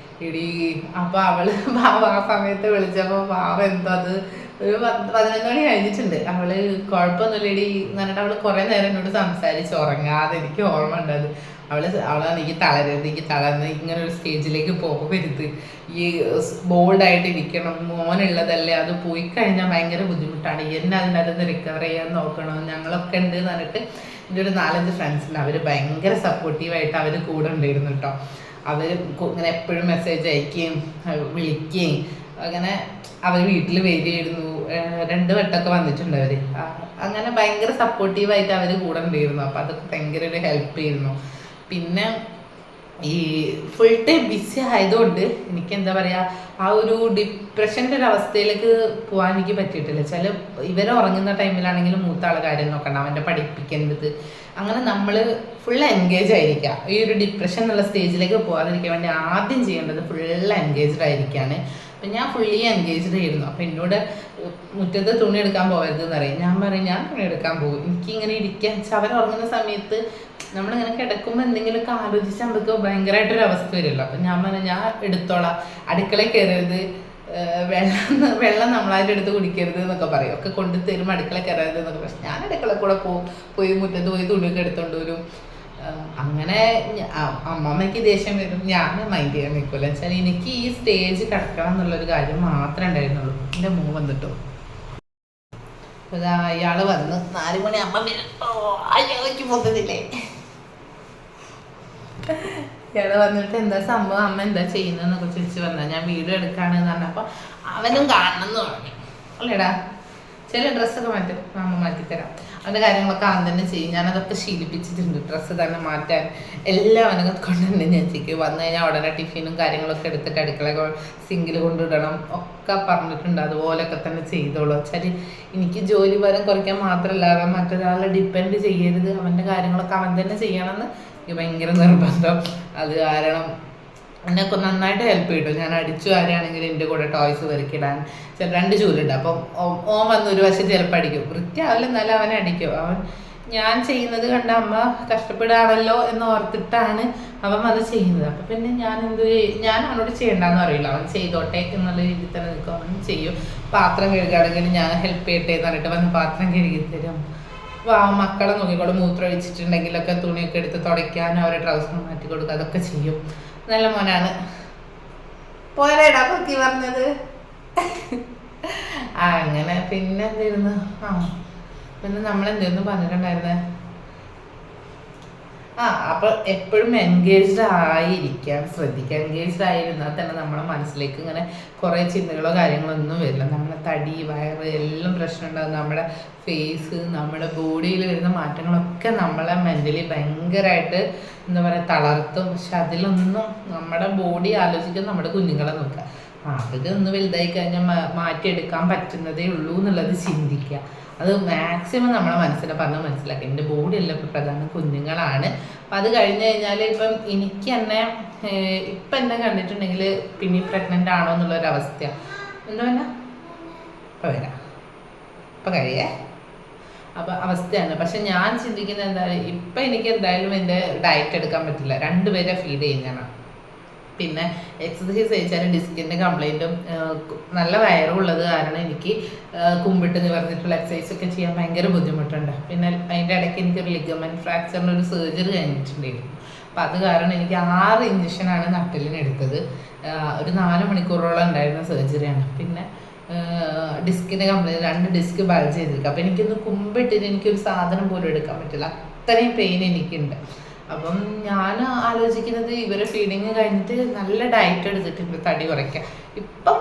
ഇടി. അപ്പോൾ ആ സമയത്ത് വിളിച്ചപ്പോൾ പാവ എന്തോ അത് ഒരു 11 മണി കഴിഞ്ഞിട്ടുണ്ട്. അവള് കുഴപ്പമൊന്നുമില്ല ഇടി എന്ന് പറഞ്ഞിട്ട് അവള് കുറേ നേരം എന്നോട് സംസാരിച്ച് ഉറങ്ങാതെ. എനിക്ക് ഓർമ്മ ഉണ്ടത്. അവളാണ് എനിക്ക് തളർന്ന് ഇങ്ങനെ ഒരു സ്റ്റേജിലേക്ക് പോകരുത്, ഈ ബോൾഡായിട്ട് ഇരിക്കണം, മോനുള്ളതല്ലേ, അത് പോയി കഴിഞ്ഞാൽ ഭയങ്കര ബുദ്ധിമുട്ടാണ്, എന്നെ അതിനകത്ത് റിക്കവർ ചെയ്യാൻ നോക്കണം, ഞങ്ങളൊക്കെ ഉണ്ട് എന്ന് പറഞ്ഞിട്ട് എൻ്റെ ഒരു 4-5 ഫ്രണ്ട്സുണ്ട്. അവർ ഭയങ്കര സപ്പോർട്ടീവായിട്ട് അവർ കൂടെ ഉണ്ടായിരുന്നു കേട്ടോ. അവർ ഇങ്ങനെ എപ്പോഴും മെസ്സേജ് അയക്കുകയും വിളിക്കുകയും അങ്ങനെ അവർ വീട്ടിൽ വരികയായിരുന്നു. 2 വട്ടമൊക്കെ വന്നിട്ടുണ്ട് അവർ. അങ്ങനെ ഭയങ്കര സപ്പോർട്ടീവായിട്ട് അവർ കൂടെ ഉണ്ടായിരുന്നു. അപ്പോൾ അതൊക്കെ ഭയങ്കര ഒരു ഹെൽപ്പ് ചെയ്യുന്നു. പിന്നെ ഈ ഫുൾ ടൈം ബിസി ആയതുകൊണ്ട് എനിക്ക് എന്താ പറയുക, ആ ഒരു ഡിപ്രഷൻ്റെ ഒരു അവസ്ഥയിലേക്ക് പോകാൻ എനിക്ക് പറ്റിയിട്ടില്ല. ചില ഇവരെ ഉറങ്ങുന്ന ടൈമിലാണെങ്കിലും മൂത്ത ആളെ കാര്യം നോക്കണം, അവൻ്റെ പഠിപ്പിക്കേണ്ടത്, അങ്ങനെ നമ്മൾ ഫുൾ എൻഗേജ് ആയിരിക്കുക. ഈ ഒരു ഡിപ്രഷൻ എന്നുള്ള സ്റ്റേജിലേക്ക് പോകാതിരിക്കാൻ വേണ്ടി ആദ്യം ചെയ്യേണ്ടത് ഫുൾ എൻഗേജ്ഡ് ആയിരിക്കുകയാണ്. അപ്പം ഞാൻ ഫുള്ളി എൻഗേജ്ഡ് ആയിരുന്നു. അപ്പം എന്നോട് മുറ്റത്ത് തുണി എടുക്കാൻ പോകരുതെന്ന് പറയും. ഞാൻ പറയും ഞാൻ തുണി എടുക്കാൻ പോകും, എനിക്കിങ്ങനെ ഇരിക്കാൻ. അവർ ഉറങ്ങുന്ന സമയത്ത് നമ്മളിങ്ങനെ കിടക്കുമ്പോൾ എന്തെങ്കിലുമൊക്കെ ആലോചിച്ച് നമുക്ക് ഭയങ്കരമായിട്ടൊരു അവസ്ഥ വരുമല്ലോ. അപ്പം ഞാൻ പറഞ്ഞു ഞാൻ എടുത്തോളാം, അടുക്കളയിൽ കയറരുത്, വെള്ളം നമ്മളായിട്ട് എടുത്ത് കുടിക്കരുത് എന്നൊക്കെ പറയും. ഒക്കെ കൊണ്ടു തരും, അടുക്കളയിൽ കയറരുത് എന്നൊക്കെ. പക്ഷെ ഞാൻ അടുക്കളയിൽ കൂടെ പോയി മുറ്റത്ത് പോയി തുണിയൊക്കെ എടുത്തോണ്ട് വരും. അങ്ങനെ അമ്മമ്മയ്ക്ക് ദേഷ്യം വരും, ഞാൻ മൈൻഡ് ചെയ്യാൻ നിൽക്കില്ല. വെച്ചാൽ എനിക്ക് ഈ സ്റ്റേജ് കിടക്കണം എന്നുള്ളൊരു കാര്യം മാത്രമേ ഉണ്ടായിരുന്നുള്ളൂ. എൻ്റെ മോൻ വന്നിട്ടോ, അയാൾ വന്ന് 4 മണി അമ്മ അയ്യോക്ക് പോകുന്നില്ലേ. ഇയാൾ വന്നിട്ട് എന്താ സംഭവം, അമ്മ എന്താ ചെയ്യുന്നതെന്നൊക്കെ ചോദിച്ച് വന്നാൽ ഞാൻ വീഡിയോ എടുക്കുകയാണെന്ന് പറഞ്ഞപ്പോൾ അവനും കാണണം എന്ന് പറഞ്ഞു. അല്ലേടാ, ചില ഡ്രസ്സൊക്കെ മാറ്റും, അമ്മ മാറ്റിത്തരാം, അവൻ്റെ കാര്യങ്ങളൊക്കെ അവൻ തന്നെ ചെയ്യും. ഞാനതൊക്കെ ശീലിപ്പിച്ചിട്ടുണ്ട്, ഡ്രസ്സ് തന്നെ മാറ്റാൻ എല്ലാം അവനൊക്കെ കൊണ്ടുതന്നെ ഞാൻ ചെയ്യും. വന്നു കഴിഞ്ഞാൽ ഉടനെ ടിഫിനും കാര്യങ്ങളൊക്കെ എടുത്തിട്ട് അടുക്കള സിങ്കിൽ കൊണ്ടിടണം ഒക്കെ പറഞ്ഞിട്ടുണ്ട്. അതുപോലെയൊക്കെ തന്നെ ചെയ്തോളൂ. വെച്ചാൽ എനിക്ക് ജോലി ഭാരം കുറയ്ക്കാൻ മാത്രമല്ല, അവൻ മറ്റൊരാളെ ഡിപ്പെൻഡ് ചെയ്യരുത്, അവൻ്റെ കാര്യങ്ങളൊക്കെ അവൻ തന്നെ ചെയ്യണമെന്ന് എനിക്ക് ഭയങ്കര നിർബന്ധം. അത് കാരണം എന്നെയൊക്കെ നന്നായിട്ട് ഹെൽപ്പ് ചെയ്തു. ഞാൻ അടിച്ചു ആരെയാണെങ്കിൽ എൻ്റെ കൂടെ ടോയ്സ് പെറുക്കിടാൻ 2 ചൂലുണ്ട്. അപ്പം ഓൻ വന്ന് ഒരു വശം ചിലപ്പോൾ അടിക്കും, വൃത്തിയാവില്ല എന്നാലും അവനെ അടിക്കും. അവൻ ഞാൻ ചെയ്യുന്നത് കണ്ട അമ്മ കഷ്ടപ്പെടുകയാണല്ലോ എന്ന് ഓർത്തിട്ടാണ് അവൻ അത് ചെയ്യുന്നത്. അപ്പം പിന്നെ ഞാൻ അവനോട് ചെയ്യണ്ടെന്ന് അറിയില്ല, അവൻ ചെയ്തോട്ടെ എന്നുള്ള രീതിയിൽ തന്നെ നിൽക്കും, അവൻ ചെയ്യും. പാത്രം കഴുകുകയാണെങ്കിൽ ഞാൻ ഹെൽപ്പ് ചെയ്യട്ടെ എന്ന് പറഞ്ഞിട്ട് വന്ന് പാത്രം കഴുകി തരും. മക്കളെ നോക്കിക്കോളും, മൂത്രം ഒഴിച്ചിട്ടുണ്ടെങ്കിലൊക്കെ തുണിയൊക്കെ എടുത്ത് തുടയ്ക്കാനും അവരെ ട്രൗസർ മാറ്റി കൊടുക്കുക, അതൊക്കെ ചെയ്യും. നല്ല മോനാണ്. പോരേടാ പൊക്കി പറഞ്ഞത്. അങ്ങനെ പിന്നെ എന്തായിരുന്നു, പിന്നെ നമ്മളെന്തായിരുന്നു പറഞ്ഞിട്ടുണ്ടായിരുന്നേ, അപ്പോൾ എപ്പോഴും എൻഗേജ്ഡ് ആയിരിക്കാൻ ശ്രദ്ധിക്കുക. എൻഗേജ്ഡ് ആയിരുന്നാൽ തന്നെ നമ്മളെ മനസ്സിലേക്ക് ഇങ്ങനെ കുറേ ചിന്തകളോ കാര്യങ്ങളോ ഒന്നും വരില്ല. നമ്മളെ തടി, വയറ് എല്ലാം പ്രശ്നം ഉണ്ടാകും. നമ്മുടെ ഫേസ്, നമ്മുടെ ബോഡിയിൽ വരുന്ന മാറ്റങ്ങളൊക്കെ നമ്മളെ മെൻ്റലി ഭയങ്കരമായിട്ട് എന്താ പറയുക തളർത്തും. പക്ഷെ അതിലൊന്നും നമ്മുടെ ബോഡി ആലോചിക്കാൻ നമ്മുടെ കുഞ്ഞുങ്ങളെ നോക്കുക. അതൊക്കെ ഒന്ന് വലുതായി കഴിഞ്ഞാൽ മാറ്റിയെടുക്കാൻ പറ്റുന്നതേ ഉള്ളൂ എന്നുള്ളത് ചിന്തിക്കുക. അത് മാക്സിമം നമ്മളെ മനസ്സിനെ പറഞ്ഞ് മനസ്സിലാക്കുക. എൻ്റെ ബോഡിയെല്ലാം ഇപ്പോൾ പ്രധാന കുഞ്ഞുങ്ങളാണ്. അപ്പം അത് കഴിഞ്ഞ് കഴിഞ്ഞാൽ ഇപ്പം എനിക്ക് തന്നെ ഇപ്പം എന്നെ കണ്ടിട്ടുണ്ടെങ്കിൽ പിന്നെ പ്രഗ്നൻ്റ് ആണോ എന്നുള്ളൊരവസ്ഥയാണ്. എന്താ പറഞ്ഞാൽ ഇപ്പം വരാം, ഇപ്പം കഴിയേ അപ്പം അവസ്ഥയാണ്. പക്ഷെ ഞാൻ ചിന്തിക്കുന്നത് എന്താ, ഇപ്പം എനിക്ക് എന്തായാലും എൻ്റെ ഡയറ്റ് എടുക്കാൻ പറ്റില്ല, 2 പേരെ ഫീഡ് ചെയ്യുന്നതാണ്. പിന്നെ എക്സസൈസ് കഴിച്ചാലും ഡിസ്കിൻ്റെ കംപ്ലൈൻറ്റും നല്ല വയറുള്ളത് കാരണം എനിക്ക് കുമ്പിട്ട് നിവർന്നിട്ടുള്ള എക്സസൈസൊക്കെ ചെയ്യാൻ ഭയങ്കര ബുദ്ധിമുട്ടുണ്ട്. പിന്നെ അതിൻ്റെ ഇടയ്ക്ക് എനിക്കൊരു ലിഗമെൻറ്റ് ഫ്രാക്ചറിൻ്റെ ഒരു സർജറി കഴിഞ്ഞിട്ടുണ്ടായിരുന്നു. അപ്പം അത് കാരണം എനിക്ക് 6 ഇഞ്ചക്ഷനാണ് നട്ടലിന് എടുത്തത്. ഒരു 4 മണിക്കൂറോളം ഉണ്ടായിരുന്ന സർജറിയാണ്. പിന്നെ ഡിസ്കിൻ്റെ കംപ്ലൈൻറ്റ്, 2 ഡിസ്ക് ബൾജ് ചെയ്തിരിക്കുക. അപ്പം എനിക്കൊന്ന് കുമ്പിട്ടിട്ട് എനിക്കൊരു സാധനം പോലും എടുക്കാൻ പറ്റില്ല, അത്രയും പെയിൻ എനിക്കുണ്ട്. അപ്പം ഞാൻ ആലോചിക്കുന്നത് ഇവരെ ഫീഡിങ് കഴിഞ്ഞിട്ട് നല്ല ഡയറ്റ് എടുത്തിട്ടുണ്ട് തടി കുറയ്ക്കാൻ. ഇപ്പം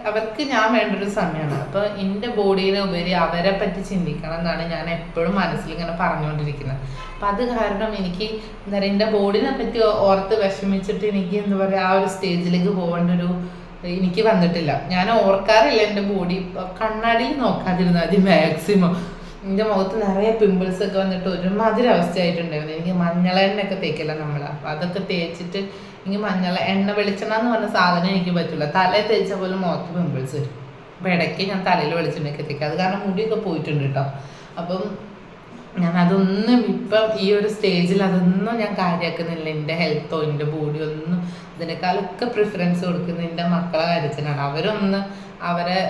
അവർക്ക് ഞാൻ വേണ്ടൊരു സമയമാണ്. അപ്പോൾ എൻ്റെ ബോഡീനെ ഉപരി അവരെ പറ്റി ചിന്തിക്കണം എന്നാണ് ഞാൻ എപ്പോഴും മനസ്സിൽ ഇങ്ങനെ പറഞ്ഞുകൊണ്ടിരിക്കുന്നത്. അപ്പം അത് കാരണം എനിക്ക് എന്താ പറയുക, എൻ്റെ ബോഡീനെ പറ്റി ഓർത്ത് വിഷമിച്ചിട്ട് എനിക്ക് എന്താ പറയുക ആ ഒരു സ്റ്റേജിലേക്ക് പോകേണ്ട ഒരു എനിക്ക് വന്നിട്ടില്ല. ഞാൻ ഓർക്കാറില്ല എൻ്റെ ബോഡി. കണ്ണാടിയിൽ നോക്കാതിരുന്നാൽ അത് മാക്സിമം. എൻ്റെ മുഖത്ത് നിറയെ പിമ്പിൾസ് ഒക്കെ വന്നിട്ട് ഒരുമാതിരി അവസ്ഥയായിട്ടുണ്ടായിരുന്നു. എനിക്ക് മഞ്ഞളെണ്ണയൊക്കെ തേക്കില്ല നമ്മൾ. അപ്പം അതൊക്കെ തേച്ചിട്ട് എനിക്ക് എണ്ണ വെളിച്ചെണ്ണ എന്ന് പറഞ്ഞ സാധനം എനിക്ക് പറ്റില്ല. തലയിൽ തേച്ച പോലെ മുഖത്ത് പിമ്പിൾസ് വരും. അപ്പം ഇടയ്ക്ക് ഞാൻ തലയിൽ വെളിച്ചെണ്ണയൊക്കെ തേക്കുക. അത് കാരണം മുടിയൊക്കെ പോയിട്ടുണ്ട് കേട്ടോ. അപ്പം ഞാൻ അതൊന്നും ഇപ്പം ഈ ഒരു സ്റ്റേജിൽ അതൊന്നും ഞാൻ കാര്യമാക്കുന്നില്ല. എൻ്റെ ഹെൽത്തോ എൻ്റെ ബോഡിയോ ഒന്നും. ഇതിനേക്കാളൊക്കെ പ്രിഫറൻസ് കൊടുക്കുന്നത് എൻ്റെ മക്കളെ കാര്യത്തിനാണ്. അവരെ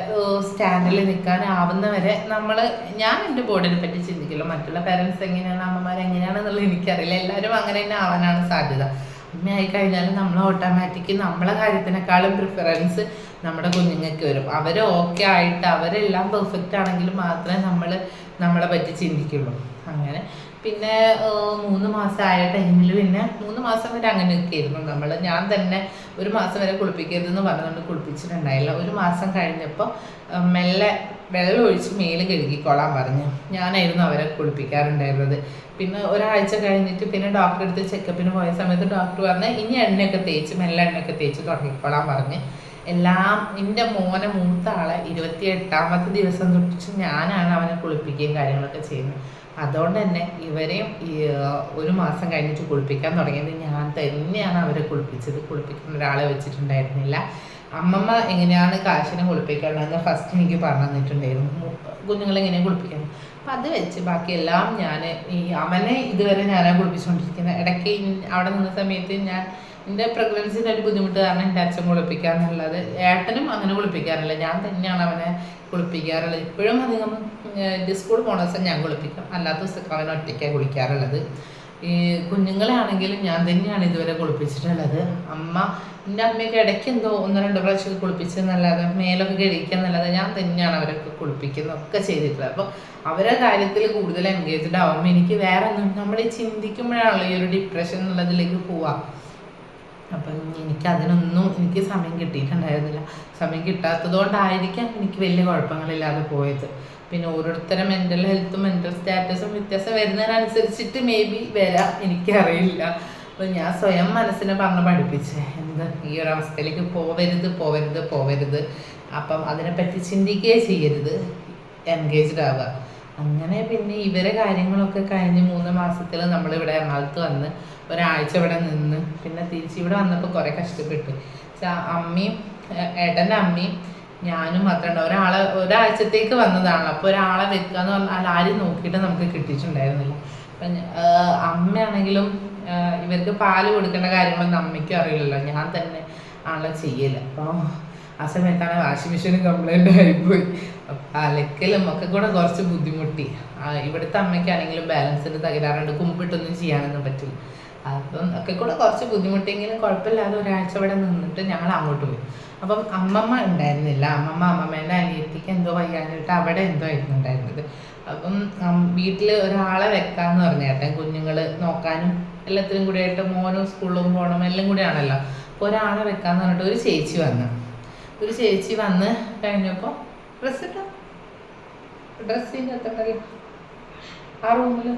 സ്റ്റാൻഡിൽ നിൽക്കാനാവുന്നവരെ ഞാൻ എൻ്റെ ബോഡിനെ പറ്റി ചിന്തിക്കില്ല. മറ്റുള്ള പേരൻസ് എങ്ങനെയാണ്, അമ്മമാരെങ്ങനെയാണെന്നുള്ളത് എനിക്കറിയില്ല. എല്ലാവരും അങ്ങനെ തന്നെ ആവാനാണ് സാധ്യത. അമ്മയായി കഴിഞ്ഞാൽ നമ്മൾ ഓട്ടോമാറ്റിക് നമ്മളെ കാര്യത്തിനേക്കാളും പ്രിഫറൻസ് നമ്മുടെ കുഞ്ഞുങ്ങൾക്ക് വരും. അവർ ഓക്കെ ആയിട്ട് അവരെല്ലാം പെർഫെക്റ്റ് ആണെങ്കിൽ മാത്രമേ നമ്മളെ പറ്റി ചിന്തിക്കുള്ളൂ. അങ്ങനെ പിന്നെ 3 മാസം ആയ ടൈമിൽ പിന്നെ 3 മാസം വരെ അങ്ങനെയൊക്കെ ആയിരുന്നു ഞാൻ തന്നെ 1 മാസം വരെ കുളിപ്പിക്കരുതെന്ന് പറഞ്ഞുകൊണ്ട് കുളിപ്പിച്ചിട്ടുണ്ടായില്ല. 1 മാസം കഴിഞ്ഞപ്പോൾ മെല്ലെ വെള്ളം ഒഴിച്ച് മേല് കഴുകിക്കോളാൻ പറഞ്ഞു. ഞാനായിരുന്നു അവരെ കുളിപ്പിക്കാറുണ്ടായിരുന്നത്. പിന്നെ ഒരാഴ്ച കഴിഞ്ഞിട്ട് പിന്നെ ഡോക്ടറെ അടുത്ത് ചെക്കപ്പിന് പോയ സമയത്ത് ഡോക്ടർ പറഞ്ഞ് ഇനി എണ്ണയൊക്കെ തേച്ച് മെല്ലെ എണ്ണയൊക്കെ തേച്ച് തുടങ്ങിക്കോളാൻ പറഞ്ഞ്. എല്ലാം എൻ്റെ മോനെ മൂത്ത ആളെ 28ാമത്തെ ദിവസം തൊട്ടിട്ട് ഞാനാണ് അവനെ കുളിപ്പിക്കുകയും കാര്യങ്ങളൊക്കെ ചെയ്യുന്നത്. അതുകൊണ്ട് തന്നെ ഇവരെയും 1 മാസം കഴിഞ്ഞിട്ട് കുളിപ്പിക്കാൻ തുടങ്ങിയത് ഞാൻ തന്നെയാണ് അവരെ കുളിപ്പിച്ചത്. കുളിപ്പിക്കുന്ന ഒരാളെ വെച്ചിട്ടുണ്ടായിരുന്നില്ല. അമ്മമ്മ എങ്ങനെയാണ് കാശിനെ കുളിപ്പിക്കേണ്ടതെന്ന് ഫസ്റ്റ് എനിക്ക് പറഞ്ഞു തന്നിട്ടുണ്ടായിരുന്നു, കുഞ്ഞുങ്ങളെങ്ങനെയാണ് കുളിപ്പിക്കുന്നത്. അപ്പം അത് വെച്ച് ബാക്കിയെല്ലാം ഞാൻ അവനെ ഇതുവരെ ഞാനാണ് കുളിപ്പിച്ചുകൊണ്ടിരിക്കുന്നത്. ഇടയ്ക്ക് അവിടെ നിന്ന സമയത്ത് എൻ്റെ പ്രഗ്നൻസിൻ്റെ ഒരു ബുദ്ധിമുട്ട് കാരണം എൻ്റെ അച്ഛൻ കുളിപ്പിക്കാന്നുള്ളത്, ഏട്ടനും അങ്ങനെ കുളിപ്പിക്കാറില്ല, ഞാൻ തന്നെയാണ് അവനെ കുളിപ്പിക്കാറുള്ളത്. ഇപ്പോഴും അധികം സ്കൂൾ പോണ ദിവസം ഞാൻ കുളിപ്പിക്കും, അല്ലാത്ത ദിവസമൊക്കെ അവൻ ഒറ്റയ്ക്കാണ് കുളിക്കാറുള്ളത്. ഈ കുഞ്ഞുങ്ങളാണെങ്കിലും ഞാൻ തന്നെയാണ് ഇതുവരെ കുളിപ്പിച്ചിട്ടുള്ളത്. എൻ്റെ അമ്മയൊക്കെ ഇടയ്ക്ക് എന്തോ 1-2 പ്രാവശ്യം കുളിപ്പിച്ചെന്നല്ലാതെ മേലൊക്കെ കഴിക്കാന്നല്ലാതെ ഞാൻ തന്നെയാണ് അവരൊക്കെ കുളിപ്പിക്കുന്നതൊക്കെ ചെയ്തിട്ടുള്ളത്. അപ്പോൾ അവരുടെ കാര്യത്തിൽ കൂടുതൽ എൻഗേജ്ഡ് ആവുമ്പോൾ എനിക്ക് വേറെ ഒന്നും നമ്മൾ ചിന്തിക്കുമ്പോഴാണല്ലോ ഈ ഒരു ഡിപ്രഷൻ എന്നുള്ളതിലേക്ക് പോവാം. അപ്പം എനിക്ക് സമയം കിട്ടിയിട്ടുണ്ടായിരുന്നില്ല. സമയം കിട്ടാത്തത് കൊണ്ടായിരിക്കാം എനിക്ക് വലിയ കുഴപ്പങ്ങളില്ലാതെ പോയത്. പിന്നെ ഓരോരുത്തരുടെ മെൻ്റൽ ഹെൽത്തും മെൻ്റൽ സ്റ്റാറ്റസും വ്യത്യാസം വരുന്നതിനനുസരിച്ചിട്ട് മേ ബി വരാം, എനിക്കറിയില്ല. അപ്പോൾ ഞാൻ സ്വയം മനസ്സിനെ പറഞ്ഞ് പഠിപ്പിച്ചേ ഈ ഒരു അവസ്ഥയിലേക്ക് പോവരുത്. അപ്പം അതിനെപ്പറ്റി ചിന്തിക്കുകയേ ചെയ്യരുത്, എൻഗേജ്ഡ് ആവുക. അങ്ങനെ പിന്നെ ഇവരെ കാര്യങ്ങളൊക്കെ കഴിഞ്ഞ് 3 മാസത്തിൽ നമ്മളിവിടെ എറണാകുളത്ത് വന്ന് ഒരാഴ്ച ഇവിടെ നിന്ന് പിന്നെ തിരിച്ചിവിടെ വന്നപ്പോൾ കുറേ കഷ്ടപ്പെട്ടു. അമ്മയും ഏട്ടൻ്റെ അമ്മയും ഞാനും മാത്രമേ ഒരാഴ്ചത്തേക്ക് വന്നതാണ്. അപ്പോൾ ഒരാളെ വെക്കുക എന്ന് പറഞ്ഞാൽ ആരും നോക്കിയിട്ട് നമുക്ക് കിട്ടിയിട്ടുണ്ടായിരുന്നില്ല. അപ്പം അമ്മയാണെങ്കിലും ഇവർക്ക് പാല് കൊടുക്കേണ്ട കാര്യങ്ങളൊന്നും അമ്മയ്ക്കും അറിയില്ലല്ലോ, ഞാൻ തന്നെ ആളെ ചെയ്യില്ല. അപ്പോൾ ആ സമയത്താണ് വാഷിംഗ് മെഷീൻ കംപ്ലൈൻ്റ് ആയിപ്പോയി. അപ്പം അലക്കലും ഒക്കെ കൂടെ കുറച്ച് ബുദ്ധിമുട്ടി. ഇവിടുത്തെ അമ്മയ്ക്കാണെങ്കിലും ബാലൻസിൻ്റെ തകരാറുണ്ട്, കുമ്പിട്ടൊന്നും ചെയ്യാനൊന്നും പറ്റില്ല. അപ്പം ഒക്കെ കൂടെ കുറച്ച് ബുദ്ധിമുട്ടിയെങ്കിലും കുഴപ്പമില്ലാതെ ഒരാഴ്ച ഇവിടെ നിന്നിട്ട് ഞങ്ങൾ അങ്ങോട്ട് പോയി. അപ്പം അമ്മമ്മ ഉണ്ടായിരുന്നില്ല. അമ്മമ്മേൻ്റെ അനിയത്തിക്ക് എന്തോ വയ്യാനായിട്ട് അവിടെ എന്തോ ആയിരുന്നു ഉണ്ടായിരുന്നത്. അപ്പം വീട്ടിൽ ഒരാളെ വെക്കാമെന്ന് പറഞ്ഞേട്ടെ, കുഞ്ഞുങ്ങൾ നോക്കാനും എല്ലാത്തിനും കൂടി ആയിട്ട്, മോനും സ്കൂളിലും പോകണം എല്ലാം കൂടിയാണല്ലോ. അപ്പോൾ ഒരാളെ വെക്കാമെന്ന് പറഞ്ഞിട്ട് ഒരു ചേച്ചി വന്ന് കഴിഞ്ഞപ്പോൾ ഡ്രസ്സിൻ്റെ അത്തണ്ടല്ലോ ആ റൂമിൽ.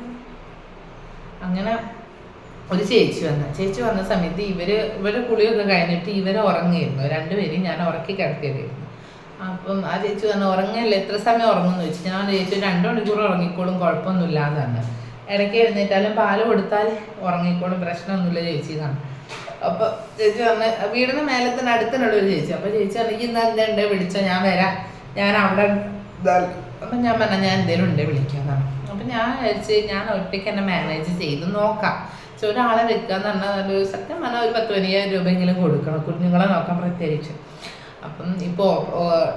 അങ്ങനെ ഒരു ചേച്ചി വന്ന സമയത്ത് ഇവരെ കുളിയൊക്കെ കഴിഞ്ഞിട്ട് ഇവരെ ഉറങ്ങിയിരുന്നു. രണ്ടുപേരും ഞാൻ ഉറക്കി കിടത്തിയതായിരുന്നു. അപ്പം ആ ചേച്ചി വന്ന് ഉറങ്ങില്ല, എത്ര സമയം ഉറങ്ങുമെന്ന് ചോദിച്ചു. ഞാൻ ചേച്ചി 2 മണിക്കൂർ ഉറങ്ങിക്കോളും, കുഴപ്പമൊന്നുമില്ല എന്നാണ്. ഇടയ്ക്ക് എഴുന്നേറ്റാലും പാല് കൊടുത്താൽ ഉറങ്ങിക്കോളും, പ്രശ്നമൊന്നുമില്ല ചേച്ചി എന്നാണ്. അപ്പോൾ ചേച്ചി വന്ന് വീടിന് മേലത്തിന് അടുത്തിനുള്ളൊരു ചേച്ചി. അപ്പോൾ ചേച്ചി പറഞ്ഞെങ്കിൽ ഇന്ന് എന്തുണ്ട് വിളിച്ചോ, ഞാൻ വരാം, ഞാൻ അവിടെ. അപ്പം ഞാൻ പറഞ്ഞാൽ ഞാൻ എന്തേലും ഉണ്ടേ വിളിക്കാമെന്നാണ്. അപ്പം ഞാൻ വിചാരിച്ച് ഞാൻ ഒറ്റയ്ക്ക് തന്നെ മാനേജ് ചെയ്ത് നോക്കാം. ഒരാളെ വെക്കുക എന്ന് പറഞ്ഞാൽ സത്യം പറഞ്ഞാൽ ഒരു 10,000-20,000 രൂപയെങ്കിലും കൊടുക്കണം, കുഞ്ഞുങ്ങളെ നോക്കാൻ പ്രത്യേകിച്ച്. അപ്പം ഇപ്പോൾ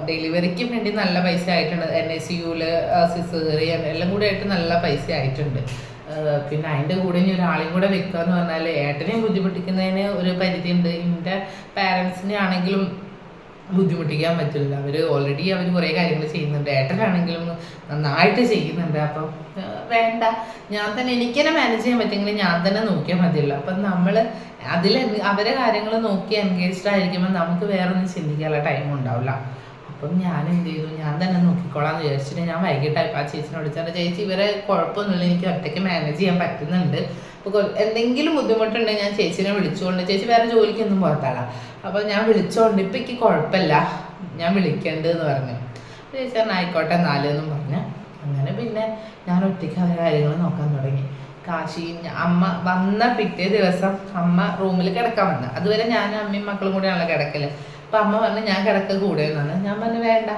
ഡെലിവറിക്ക് വേണ്ടി നല്ല പൈസ ആയിട്ടുണ്ട്. NICU സിസേറിയൻ എല്ലാം കൂടി ആയിട്ട് നല്ല പൈസ ആയിട്ടുണ്ട്. പിന്നെ അതിൻ്റെ കൂടെ ഇനി ഒരാളെയും കൂടെ വെക്കുക എന്ന് പറഞ്ഞാൽ ഏട്ടനെയും ബുദ്ധിമുട്ടിക്കുന്നതിന് ഒരു പരിധിയുണ്ട്. എൻ്റെ പാരൻസിനെ ആണെങ്കിലും ബുദ്ധിമുട്ടിക്കാൻ പറ്റില്ല. അവർ ഓൾറെഡി കുറേ കാര്യങ്ങൾ ചെയ്യുന്നുണ്ട്. ഏട്ടനാണെങ്കിലും നന്നായിട്ട് ചെയ്യുന്നുണ്ട്. അപ്പം വേണ്ട, ഞാൻ തന്നെ എനിക്ക് തന്നെ മാനേജ് ചെയ്യാൻ പറ്റുമെങ്കിൽ ഞാൻ തന്നെ നോക്കിയാൽ മതിയല്ലോ. അപ്പം നമ്മൾ അവരെ കാര്യങ്ങൾ നോക്കി എൻഗേജ്ഡ് ആയിരിക്കുമ്പോൾ നമുക്ക് വേറെ ഒന്നും ചിന്തിക്കാനുള്ള ടൈം ഉണ്ടാവില്ല. അപ്പം ഞാൻ എന്ത് ചെയ്തു, ഞാൻ തന്നെ നോക്കിക്കോളാം എന്ന് വിചാരിച്ചിട്ട് ഞാൻ വൈകിട്ടായപ്പോൾ ആ ചേച്ചിനെ വിളിച്ചാൽ, ചേച്ചി ഇവരെ കുഴപ്പമൊന്നുമില്ല, എനിക്ക് ഒറ്റയ്ക്ക് മാനേജ് ചെയ്യാൻ പറ്റുന്നുണ്ട്. അപ്പോൾ എന്തെങ്കിലും ബുദ്ധിമുട്ടുണ്ടെങ്കിൽ ഞാൻ ചേച്ചിനെ വിളിച്ചുകൊണ്ട്, ചേച്ചി വേറെ ജോലിക്കൊന്നും പോകത്താളാ, അപ്പോൾ ഞാൻ വിളിച്ചോണ്ട് ഇപ്പം എനിക്ക് കുഴപ്പമില്ല, ഞാൻ വിളിക്കേണ്ടതെന്ന് പറഞ്ഞു. ചേച്ചി പറഞ്ഞാൽ ആയിക്കോട്ടെ 4 എന്നും പറഞ്ഞു. അങ്ങനെ പിന്നെ ഞാൻ ഒറ്റയ്ക്ക് അവരെ കാര്യങ്ങൾ നോക്കാൻ തുടങ്ങി. കാശി അമ്മ വന്ന പിറ്റേ ദിവസം അമ്മ റൂമിൽ കിടക്കാൻ വന്നു. അതുവരെ ഞാനും അമ്മയും മക്കളും കൂടെയാണല്ലോ കിടക്കല്. അപ്പം അമ്മ പറഞ്ഞു ഞാൻ കിടക്ക കൂടെ എന്നാണ്. ഞാൻ പറഞ്ഞു വേണ്ട,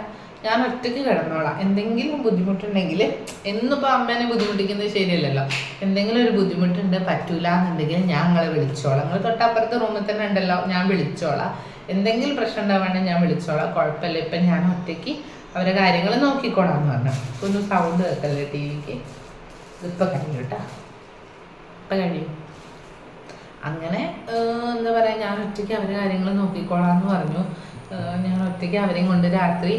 ഞാൻ ഒറ്റയ്ക്ക് കിടന്നോളാം, എന്തെങ്കിലും ബുദ്ധിമുട്ടുണ്ടെങ്കിൽ. എന്നിപ്പോൾ അമ്മേനെ ബുദ്ധിമുട്ടിക്കുന്നത് ശരിയല്ലല്ലോ. എന്തെങ്കിലും ഒരു ബുദ്ധിമുട്ടുണ്ട് പറ്റൂല എന്നുണ്ടെങ്കിൽ ഞാൻ നിങ്ങളെ വിളിച്ചോളാം, നിങ്ങൾ തൊട്ടപ്പുറത്തെ റൂമിൽ തന്നെ ഉണ്ടല്ലോ, ഞാൻ വിളിച്ചോളാം. എന്തെങ്കിലും പ്രശ്നം ഉണ്ടാവുകയാണെങ്കിൽ ഞാൻ വിളിച്ചോളാം, കുഴപ്പമില്ല, ഇപ്പം ഞാൻ ഒറ്റയ്ക്ക് അവരെ കാര്യങ്ങൾ നോക്കിക്കോളാം എന്ന് പറഞ്ഞു. ഒന്ന് സൗണ്ട് കേൾക്കല്ലേ TV-ക്ക്. ഇതിപ്പോൾ കഴിയും കേട്ടോ, ഇപ്പം കഴിയും. അങ്ങനെ എന്താ പറയുക, ഞാൻ ഒറ്റയ്ക്ക് അവരെ കാര്യങ്ങൾ നോക്കിക്കോളാം എന്ന് പറഞ്ഞു. ഞാൻ ഒറ്റയ്ക്ക് അവരെയും കൊണ്ട് രാത്രി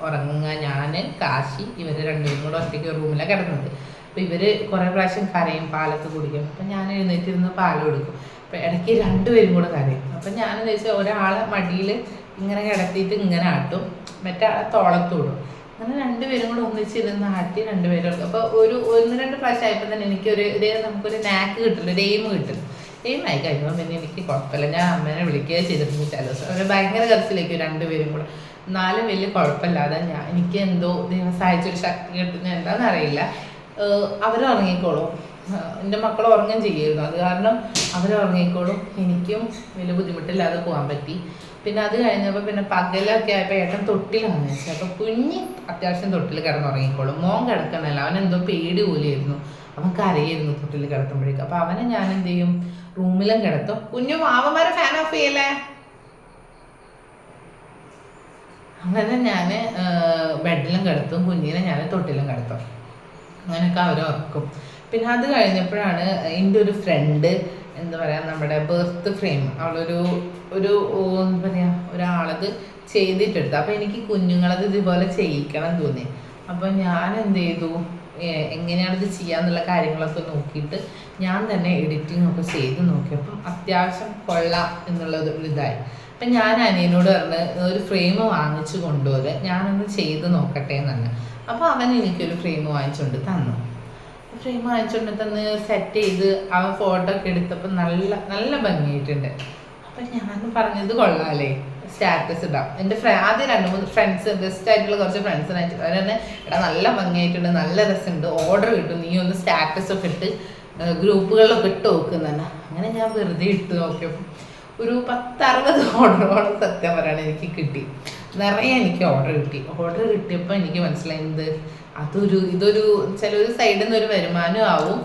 ഉറങ്ങുക. ഞാൻ കാശി ഇവർ രണ്ടുപേരും കൂടെ ഒറ്റയ്ക്ക് റൂമിലാണ് കിടന്നത്. അപ്പോൾ ഇവർ കുറേ പ്രാവശ്യം കരയും, പാലത്ത് കുടിക്കും. അപ്പം ഞാൻ എഴുന്നേറ്റിരുന്ന് പാൽ കൊടുക്കും. അപ്പോൾ ഇടയ്ക്ക് രണ്ടുപേരും കൂടെ കരയും. അപ്പം ഞാൻ ചോദിച്ചാൽ ഒരാളെ മടിയിൽ ഇങ്ങനെ കിടത്തിയിട്ട് ഇങ്ങനെ ആട്ടും, മറ്റേ ആളെ തോളത്തോടും. അങ്ങനെ രണ്ടുപേരും കൂടെ ഒന്നിച്ചിരുന്ന് ആട്ടി രണ്ടുപേരും. അപ്പോൾ 1-2 പ്രാവശ്യം ആയപ്പോൾ തന്നെ എനിക്കൊരു നമുക്കൊരു നാക്ക് കിട്ടില്ല, ഒരു എയിം കിട്ടും. എയിം ആയി കഴിയുമ്പോൾ പിന്നെ എനിക്ക് കുഴപ്പമില്ല. ഞാൻ അമ്മേനെ വിളിക്കുകയോ ചെയ്തിട്ടുണ്ട് ചില ദിവസം. അവർ ഭയങ്കര കരച്ചിലേക്ക് രണ്ടുപേരും കൂടെ. എന്നാലും വലിയ കുഴപ്പമില്ലാതെ എനിക്ക് എന്തോ ദൈവം സഹായിച്ചൊരു ശക്തി കിട്ടുന്നത് എന്താണെന്ന് അറിയില്ല. അവരുറങ്ങിക്കോളും, എൻ്റെ മക്കൾ ഉറങ്ങുകയും ചെയ്യുമായിരുന്നു. അത് കാരണം അവരുറങ്ങിക്കോളും, എനിക്കും വലിയ ബുദ്ധിമുട്ടില്ലാതെ പോകാൻ പറ്റി. പിന്നെ അത് കഴിഞ്ഞപ്പോൾ പിന്നെ പകലൊക്കെ ആയപ്പോൾ ഏട്ടൻ തൊട്ടിലാണ് വെച്ചത്. അപ്പോൾ കുഞ്ഞ് അത്യാവശ്യം തൊട്ടിൽ കിടന്നുറങ്ങിക്കോളും. മോൻ കിടക്കണമല്ല, അവനെന്തോ പേടി പോലെയായിരുന്നു, അവൻ കരയായിരുന്നു തൊട്ടിൽ കിടത്തുമ്പോഴേക്കും. അപ്പോൾ അവനെ ഞാൻ എന്ത് ചെയ്യും, റൂമിലും കിടത്തും. കുഞ്ഞു മാവന്മാരെ ഫാൻ ഓഫ് ചെയ്യല്ലേ. അങ്ങനെ ഞാൻ ബെഡിലും കിടത്തും, കുഞ്ഞിനെ ഞാൻ തൊട്ടിലും കിടത്തും. അങ്ങനെയൊക്കെ അവരെ ഉറക്കും. പിന്നെ അത് കഴിഞ്ഞപ്പോഴാണ് എൻ്റെ ഒരു ഫ്രണ്ട് എന്താ പറയുക, നമ്മുടെ ബർത്ത് ഫ്രെയിം അവളൊരു എന്താ പറയുക ഒരാളത് ചെയ്തിട്ടെടുത്തു. അപ്പോൾ എനിക്ക് കുഞ്ഞുങ്ങളത് ഇതുപോലെ ചെയ്യിക്കണം തോന്നി. അപ്പോൾ ഞാൻ എന്ത് ചെയ്തു, എങ്ങനെയാണിത് ചെയ്യാന്നുള്ള കാര്യങ്ങളൊക്കെ നോക്കിയിട്ട് ഞാൻ തന്നെ എഡിറ്റിംഗ് ഒക്കെ ചെയ്ത് നോക്കിയപ്പം അത്യാവശ്യം കൊള്ളാം എന്നുള്ളത് ഇതായി. അപ്പം ഞാൻ അനിയനോട് പറഞ്ഞ് ഒരു ഫ്രെയിം വാങ്ങിച്ചു കൊണ്ടുപോയി ഞാനൊന്ന് ചെയ്ത് നോക്കട്ടെ എന്നാണ്. അപ്പോൾ അവൻ എനിക്കൊരു ഫ്രെയിം വാങ്ങിച്ചുകൊണ്ട് തന്നു. ഫ്രെയിം വാങ്ങിച്ചുകൊണ്ട് തന്ന് സെറ്റ് ചെയ്ത് അവൻ ഫോട്ടോ ഒക്കെ എടുത്തപ്പോൾ നല്ല നല്ല ഭംഗിയായിട്ടുണ്ട്. അപ്പം ഞാൻ പറഞ്ഞത് കൊള്ളാമല്ലേ, സ്റ്റാറ്റസ് ഇടാം. എൻ്റെ ആദ്യം 2-3 ഫ്രണ്ട്സ്, ബെസ്റ്റ് ആയിട്ടുള്ള കുറച്ച് ഫ്രണ്ട്സിനെ അയച്ചിട്ട് അവർ തന്നെ എടാ നല്ല ഭംഗിയായിട്ടുണ്ട്, നല്ല രസമുണ്ട്, ഓർഡർ കിട്ടും, നീ ഒന്ന് സ്റ്റാറ്റസ് ഒക്കെ ഇട്ട് ഗ്രൂപ്പുകളിലൊക്കെ ഇട്ട് നോക്കുന്നതന്നെ. അങ്ങനെ ഞാൻ വെറുതെ ഇട്ട് നോക്കിയപ്പോൾ ഒരു 10-60 ഓർഡറോളം സത്യം പറയുകയാണെങ്കിൽ എനിക്ക് കിട്ടി. നിറയെ എനിക്ക് ഓർഡർ കിട്ടിയപ്പോൾ എനിക്ക് മനസ്സിലായത് ഇതൊരു ചിലൊരു സൈഡിൽ നിന്ന് ഒരു വരുമാനം ആവും.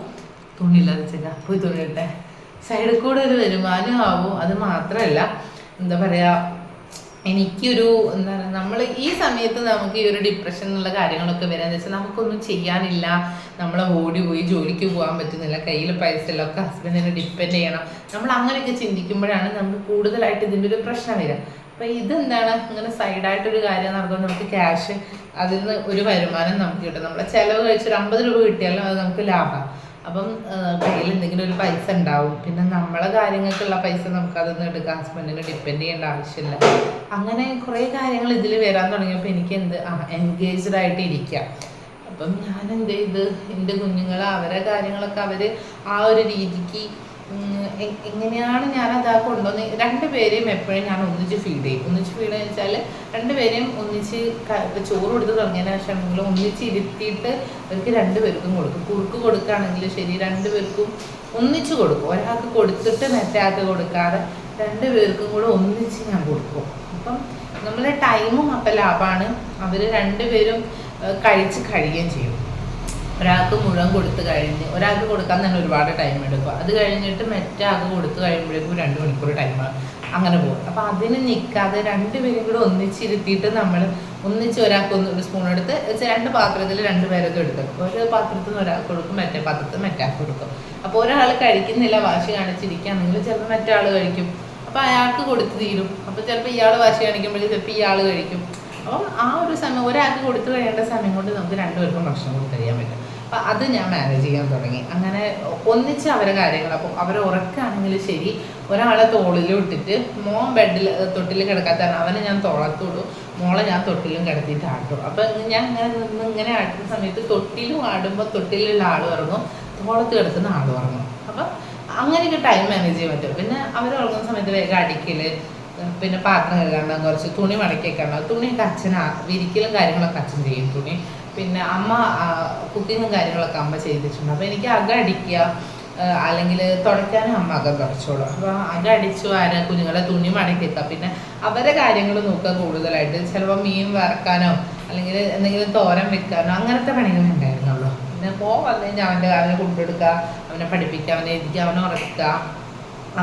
തുണിയില്ലാതെ വെച്ചാൽ പോയി തുണി ഇട്ടെ, സൈഡിൽ കൂടെ ഒരു വരുമാനം ആവും. അത് മാത്രമല്ല എന്താ പറയുക, എനിക്കൊരു എന്താണ് നമ്മൾ ഈ സമയത്ത് നമുക്ക് ഈ ഒരു ഡിപ്രഷൻ എന്നുള്ള കാര്യങ്ങളൊക്കെ വരാന്ന് വെച്ചാൽ നമുക്കൊന്നും ചെയ്യാനില്ല, നമ്മളെ ഓടി പോയി ജോലിക്ക് പോകാൻ പറ്റുന്നില്ല, കയ്യിൽ പൈസ ഇല്ല, ഒക്കെ ഹസ്ബൻഡിനെ ഡിപ്പെൻഡ് ചെയ്യണം, നമ്മൾ അങ്ങനെയൊക്കെ ചിന്തിക്കുമ്പോഴാണ് നമുക്ക് കൂടുതലായിട്ട് ഇതിൻ്റെ ഒരു പ്രശ്നം വരിക. അപ്പം ഇതെന്താണ് ഇങ്ങനെ സൈഡായിട്ടൊരു കാര്യം നടക്കുമ്പോൾ നമുക്ക് ക്യാഷ് അതിൽ നിന്ന് ഒരു വരുമാനം നമുക്ക് കിട്ടും. നമ്മളെ ചിലവ് കഴിച്ചൊരു 50 രൂപ കിട്ടിയാലും അത് നമുക്ക് ലാഭം. അപ്പം കയ്യിൽ എന്തെങ്കിലും ഒരു പൈസ ഉണ്ടാവും, പിന്നെ നമ്മളെ കാര്യങ്ങൾക്കുള്ള പൈസ നമുക്ക് അതൊന്നും എടുക്കാം, ഹസ്ബൻഡിനെ ഡിപ്പെൻഡ് ചെയ്യേണ്ട ആവശ്യമില്ല. അങ്ങനെ കുറേ കാര്യങ്ങൾ ഇതിൽ വരാൻ തുടങ്ങിയപ്പോൾ എനിക്ക് എൻഗേജ്ഡ് ആയിട്ട് ഇരിക്കുക. അപ്പം ഞാൻ എന്ത് ചെയ്ത് എൻ്റെ കുഞ്ഞുങ്ങൾ അവരെ കാര്യങ്ങളൊക്കെ അവർ ആ ഒരു രീതിക്ക് എങ്ങനെയാണ് ഞാനത് കൊണ്ടുവന്ന് രണ്ടുപേരെയും എപ്പോഴും ഞാൻ ഒന്നിച്ച് ഫീഡ് ചെയ്യും. ഒന്നിച്ച് ഫീഡ് എന്ന് വെച്ചാൽ രണ്ടുപേരെയും ഒന്നിച്ച് ചോറ് കൊടുത്ത് തുടങ്ങിയതിന് ശേഷം നിങ്ങൾ ഒന്നിച്ച് ഇരുത്തിയിട്ട് അവർക്ക് രണ്ടുപേർക്കും കൊടുക്കും. കുറുക്ക് കൊടുക്കുകയാണെങ്കിൽ ശരി, രണ്ടുപേർക്കും ഒന്നിച്ച് കൊടുക്കും. ഒരാൾക്ക് കൊടുത്തിട്ട് മറ്റേ ആൾക്ക് കൊടുക്കാതെ രണ്ടുപേർക്കും കൂടെ ഒന്നിച്ച് ഞാൻ കൊടുക്കും. അപ്പം നമ്മളെ ടൈമും അപ്പം ലാഭമാണ്, അവർ രണ്ടുപേരും കഴിച്ച് കഴിയുകയും ചെയ്യും. ഒരാൾക്ക് മുഴുവൻ കൊടുത്തു കഴിഞ്ഞ് ഒരാൾക്ക് കൊടുക്കാൻ തന്നെ ഒരുപാട് ടൈം എടുക്കും. അത് കഴിഞ്ഞിട്ട് മറ്റേ ആൾക്ക് കൊടുത്തു കഴിയുമ്പോഴേക്കും 2 മണിക്കൂർ ടൈമാണ് അങ്ങനെ പോകും. അപ്പോൾ അതിന് നിൽക്കാതെ രണ്ടുപേരും കൂടെ ഒന്നിച്ചിരുത്തിയിട്ട് നമ്മൾ ഒന്നിച്ച് ഒരാൾക്ക് ഒരു സ്പൂൺ എടുത്ത് 2 പാത്രത്തിൽ 2 പേരൊക്കെ എടുക്കും. ഒരു പാത്രത്തിൽ നിന്ന് ഒരാൾക്ക് കൊടുക്കും, മറ്റേ പാത്രത്തിൽ മറ്റാൾക്ക് കൊടുക്കും. അപ്പോൾ ഒരാൾ കഴിക്കുന്നില്ല, വാശി കാണിച്ചിരിക്കുകയാണെങ്കിൽ ചിലപ്പോൾ മറ്റേ ആൾ കഴിക്കും. അപ്പോൾ അയാൾക്ക് കൊടുത്ത് തീരും. അപ്പോൾ ചിലപ്പോൾ ഇയാൾ വാശി കാണിക്കുമ്പോഴേക്കും ചിലപ്പോൾ ഇയാൾ കഴിക്കും. അപ്പം ആ ഒരു സമയം ഒരാൾക്ക് കൊടുത്തു കഴിയേണ്ട സമയം കൊണ്ട് നമുക്ക് രണ്ടുപേർക്കും ഭക്ഷണം കൊടുത്ത് കഴിയാൻ പറ്റും. അപ്പം അത് ഞാൻ മാനേജ് ചെയ്യാൻ തുടങ്ങി. അങ്ങനെ ഒന്നിച്ച് അവരെ കാര്യങ്ങൾ, അപ്പോൾ അവരെ ഉറക്കാണെങ്കിൽ ശരി, ഒരാളെ തോളിൽ ഇട്ടിട്ട് മോൻ ബെഡിൽ തൊട്ടിൽ കിടക്കാത്ത അവനെ ഞാൻ തോളത്തോടും, മോളെ ഞാൻ തൊട്ടിലും കിടത്തിയിട്ട് ആട്ടും. അപ്പം ഞാൻ ഇങ്ങനെ ആട്ടുന്ന സമയത്ത് തൊട്ടിലും ആടുമ്പോൾ തൊട്ടിലുള്ള ആൾ ഉറങ്ങും, തോളത്ത് കിടക്കുന്ന ആൾ ഉറങ്ങും. അപ്പം അങ്ങനെയൊക്കെ ടൈം മാനേജ് ചെയ്യാൻ പറ്റും. പിന്നെ അവർ ഉറങ്ങുന്ന സമയത്ത് വേഗം അടിക്കൽ, പിന്നെ പാത്രം കഴുകാണ്ടാവും, കുറച്ച് തുണി മടക്കിയൊക്കെ ഉണ്ടാവും. തുണിയൊക്കെ അച്ഛനാ വിരിക്കലും കാര്യങ്ങളൊക്കെ അച്ഛൻ ചെയ്യും. തുണി പിന്നെ അമ്മ കുക്കിങ്ങും കാര്യങ്ങളൊക്കെ അമ്മ ചെയ്തിട്ടുണ്ട്. അപ്പോൾ എനിക്ക് അകം അടിക്കുക അല്ലെങ്കിൽ തുടയ്ക്കാനും അമ്മ അകം തുടച്ചോളൂ. അപ്പോൾ അകം അടിച്ചു കുഞ്ഞുങ്ങളെ തുണി മടക്കി വെക്കുക, പിന്നെ അവരെ കാര്യങ്ങൾ നോക്കുക കൂടുതലായിട്ട്. ചിലപ്പോൾ മീൻ വറക്കാനോ അല്ലെങ്കിൽ എന്തെങ്കിലും തോരൻ വെക്കാനോ അങ്ങനത്തെ പണികൾ ഉണ്ടായിരുന്നുള്ളൂ. പിന്നെ വന്നു കഴിഞ്ഞാൽ അവനെ കൊണ്ടെടുക്കുക, അവനെ പഠിപ്പിക്കുക, അവനെ എഴുതിക്കുക, അവനെ ഉറക്കുക,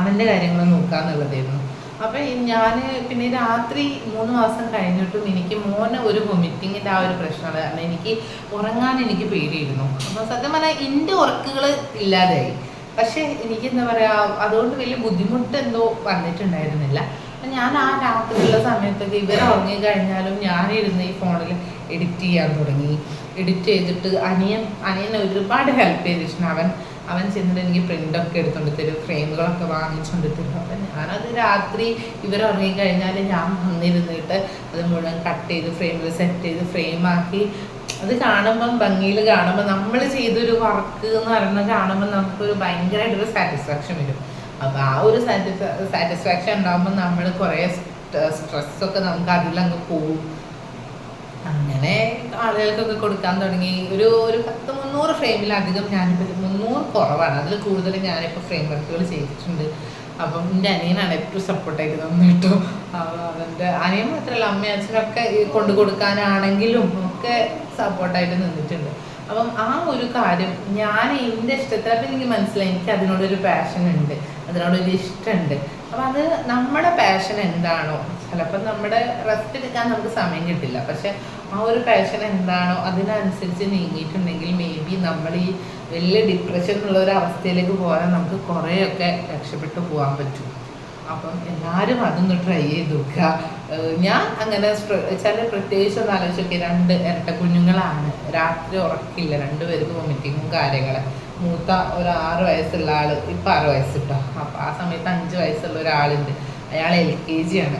അവൻ്റെ കാര്യങ്ങൾ നോക്കുക എന്നുള്ളതായിരുന്നു. അപ്പം ഞാൻ പിന്നെ രാത്രി 3 മാസം കഴിഞ്ഞിട്ടും എനിക്ക് മോനെ ഒരു വൊമിറ്റിങ്ങിൻ്റെ ആ ഒരു പ്രശ്നമാണ്. കാരണം എനിക്ക് ഉറങ്ങാൻ എനിക്ക് പേടിയിരുന്നു. അപ്പോൾ സത്യം പറഞ്ഞാൽ എൻ്റെ ഉറക്കുകൾ ഇല്ലാതെയായി. പക്ഷേ എനിക്ക് എന്താ പറയുക, അതുകൊണ്ട് വലിയ ബുദ്ധിമുട്ട് എന്തോ വന്നിട്ടുണ്ടായിരുന്നില്ല. അപ്പം ഞാൻ ആ രാത്രിയുള്ള സമയത്തൊക്കെ ഇവർ ഉറങ്ങി കഴിഞ്ഞാലും ഞാനിരുന്ന് ഈ ഫോണിൽ എഡിറ്റ് ചെയ്യാൻ തുടങ്ങി. എഡിറ്റ് ചെയ്തിട്ട് അനിയനെ ഒരുപാട് ഹെൽപ്പ് ചെയ്തിട്ടുണ്ട്. അവൻ ചെന്നിട്ട് എനിക്ക് പ്രിൻ്റൊക്കെ എടുത്തുകൊണ്ട് തരും, ഫ്രെയിമുകളൊക്കെ വാങ്ങിച്ചുകൊണ്ട് തരും. അപ്പം ഞാനത് രാത്രി ഇവരുറങ്ങിക്കഴിഞ്ഞാൽ ഞാൻ വന്നിരുന്നിട്ട് അത് മുഴുവൻ കട്ട് ചെയ്ത് ഫ്രെയിമിൽ സെറ്റ് ചെയ്ത് ഫ്രെയിമാക്കി അത് കാണുമ്പം ഭംഗിയിൽ കാണുമ്പോൾ നമ്മൾ ചെയ്തൊരു വർക്ക് എന്ന് പറയുന്നത് കാണുമ്പോൾ നമുക്കൊരു ഭയങ്കരമായിട്ടൊരു സാറ്റിസ്ഫാക്ഷൻ വരും. അപ്പോൾ ആ ഒരു സാറ്റിസ്ഫാക്ഷൻ ഉണ്ടാകുമ്പോൾ നമ്മൾ കുറേ സ്ട്രെസ്സൊക്കെ നമുക്ക് അതിലങ്ങ് പോവും. അങ്ങനെ ആളുകൾക്കൊക്കെ കൊടുക്കാൻ തുടങ്ങി. ഒരു 100-300 ഫ്രെയിമിലധികം ഞാനിപ്പോൾ 300 കുറവാണ്, അതിൽ കൂടുതൽ ഞാനിപ്പോൾ ഫ്രെയിം വർക്കുകൾ ചെയ്തിട്ടുണ്ട്. അപ്പം എൻ്റെ അനിയനാണ് ഏറ്റവും സപ്പോർട്ടായിട്ട് തന്നിട്ടു. അവൻ്റെ അനിയൻ മാത്രമല്ല അമ്മയും അച്ഛനൊക്കെ കൊണ്ടു കൊടുക്കാനാണെങ്കിലും ഒക്കെ സപ്പോർട്ടായിട്ട് നിന്നിട്ടുണ്ട്. അപ്പം ആ ഒരു കാര്യം ഞാൻ എൻ്റെ ഇഷ്ടത്തിൽ അപ്പം എനിക്ക് മനസ്സിലായി, എനിക്ക് അതിനോടൊരു പാഷൻ ഉണ്ട്, അതിനോടൊരു ഇഷ്ടമുണ്ട്. അപ്പം അത് നമ്മുടെ പാഷൻ എന്താണോ, ചിലപ്പോൾ നമ്മുടെ റെസ്റ്റ് എടുക്കാൻ നമുക്ക് സമയം കിട്ടില്ല, പക്ഷെ ആ ഒരു പാഷൻ എന്താണോ അതിനനുസരിച്ച് നീങ്ങിയിട്ടുണ്ടെങ്കിൽ മേ ബി നമ്മൾ ഈ വലിയ ഡിപ്രഷൻ എന്നുള്ള ഒരു അവസ്ഥയിലേക്ക് പോകാൻ നമുക്ക് കുറേയൊക്കെ രക്ഷപ്പെട്ടു പോകാൻ പറ്റും. അപ്പം എല്ലാവരും അതൊന്ന് ട്രൈ ചെയ്ത് നോക്കുക. ഞാൻ അങ്ങനെ ചില പ്രത്യേകിച്ച് ഒന്ന് ആലോചിച്ചൊക്കെ 2 ഇരട്ട കുഞ്ഞുങ്ങളാണ്, രാത്രി ഉറക്കില്ല, 2 പേർക്ക് വൊമിറ്റിങ്ങും കാര്യങ്ങൾ. മൂത്ത ഒരു 6 വയസ്സുള്ള ആൾ ഇപ്പം 6 വയസ്സ് കിട്ടും. അപ്പോൾ ആ സമയത്ത് 5 വയസ്സുള്ള ഒരാളുണ്ട്, അയാൾ LKG ആണ്.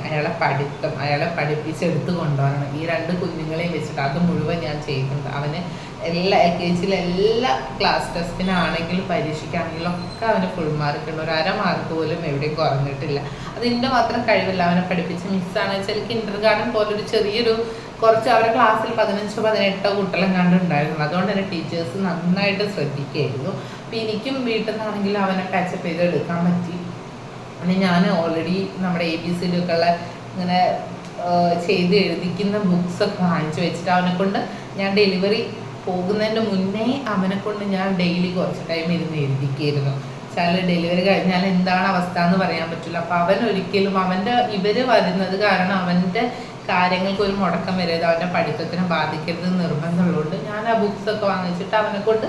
അയാളെ പഠിപ്പിച്ചെടുത്ത് കൊണ്ടുപോകണം. ഈ 2 കുഞ്ഞുങ്ങളെയും വെച്ചിട്ട് അത് മുഴുവൻ ഞാൻ ചെയ്യുന്നുണ്ട്. അവന് എല്ലാ LKGയിലെ എല്ലാ ക്ലാസ് ടെസ്റ്റിനാണെങ്കിലും പരീക്ഷയ്ക്കാണെങ്കിലും ഒക്കെ അവന് ഫുൾ മാർക്ക് ഉണ്ട്. 1/2 മാർക്ക് പോലും എവിടെയും കുറഞ്ഞിട്ടില്ല. അതിൻ്റെ മാത്രം കഴിവില്ല, അവനെ പഠിപ്പിച്ച മിസ്സാണ് വെച്ചാൽ കിൻഡർ ഗാർഡൻ പോലൊരു ചെറിയൊരു കുറച്ച് അവരുടെ ക്ലാസ്സിൽ 15-18 കുട്ടികളെങ്ങാണ്ട് ഉണ്ടായിരുന്നു. അതുകൊണ്ട് തന്നെ ടീച്ചേഴ്സ് നന്നായിട്ട് ശ്രദ്ധിക്കുകയായിരുന്നു. അപ്പോൾ എനിക്കും വീട്ടിൽ നിന്നാണെങ്കിലും അവനെ ടച്ചപ്പ് ചെയ്ത് എടുക്കാൻ പറ്റി. പിന്നെ ഞാൻ ഓൾറെഡി നമ്മുടെ ABCD ഒക്കെ ഉള്ള ഇങ്ങനെ ചെയ്ത് എഴുതിക്കുന്ന ബുക്സൊക്കെ വാങ്ങിച്ചു വെച്ചിട്ട് അവനെ കൊണ്ട് ഞാൻ ഡെലിവറി പോകുന്നതിൻ്റെ മുന്നേ അവനെ കൊണ്ട് ഞാൻ ഡെയിലി കുറച്ച് ടൈം ഇരുന്ന് എഴുതിക്കായിരുന്നു. വെച്ചാൽ ഡെലിവറി കഴിഞ്ഞാൽ എന്താണ് അവസ്ഥ എന്ന് പറയാൻ പറ്റില്ല. അപ്പം അവൻ ഒരിക്കലും ഇവർ വരുന്നത് കാരണം അവൻ്റെ കാര്യങ്ങൾക്ക് ഒരു മുടക്കം വരരുത്, അവൻ്റെ പഠിത്തത്തിനെ ബാധിക്കരുത് നിർബന്ധമുള്ളതുകൊണ്ട് ഞാൻ ആ ബുക്സൊക്കെ വാങ്ങിച്ചിട്ട് അവനെ കൊണ്ട്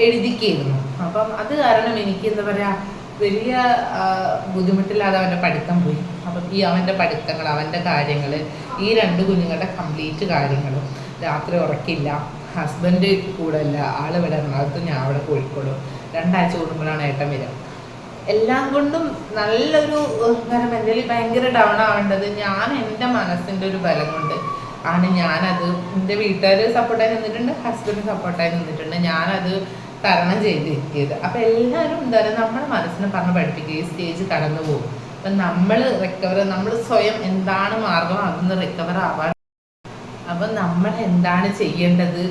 എഴുതിക്കായിരുന്നു. അപ്പം അത് കാരണം എനിക്ക് എന്താ പറയുക വലിയ ബുദ്ധിമുട്ടില്ലാതെ അവൻ്റെ പഠിത്തം പോയി. അപ്പം അവൻ്റെ പഠിത്തങ്ങൾ, അവൻ്റെ കാര്യങ്ങൾ, ഈ 2 കുഞ്ഞുങ്ങളുടെ കംപ്ലീറ്റ് കാര്യങ്ങളും, രാത്രി ഉറക്കില്ല, ഹസ്ബൻഡ് കൂടെ അല്ല, ആൾ ഇവിടെ എറണാകുളത്തും ഞാൻ അവിടെ കോഴിക്കോടും, 2 ആഴ്ച കൂടുമ്പോഴാണ് ഏട്ടൻ വരിക. എല്ലാം കൊണ്ടും നല്ലൊരു മെൻ്റലി ഭയങ്കര ഡൗൺ ആവേണ്ടത് ഞാൻ എൻ്റെ മനസ്സിൻ്റെ ഒരു ബലം കൊണ്ട് ആണ്. ഞാനത് എൻ്റെ വീട്ടുകാർ സപ്പോർട്ടായി നിന്നിട്ടുണ്ട്, ഹസ്ബൻഡ് സപ്പോർട്ടായി നിന്നിട്ടുണ്ട്, ഞാനത് തരണം ചെയ്തിരിക്കിയത്. അപ്പം എല്ലാവരും എന്താ പറയുക നമ്മുടെ മനസ്സിനെ പറഞ്ഞ് പഠിപ്പിക്കുക, ഈ സ്റ്റേജ് കടന്നു പോകും. അപ്പം നമ്മൾ സ്വയം എന്താണ് മാർഗം അതൊന്ന് റിക്കവർ ആവാൻ. അപ്പം നമ്മൾ എന്താണ് ചെയ്യേണ്ടത്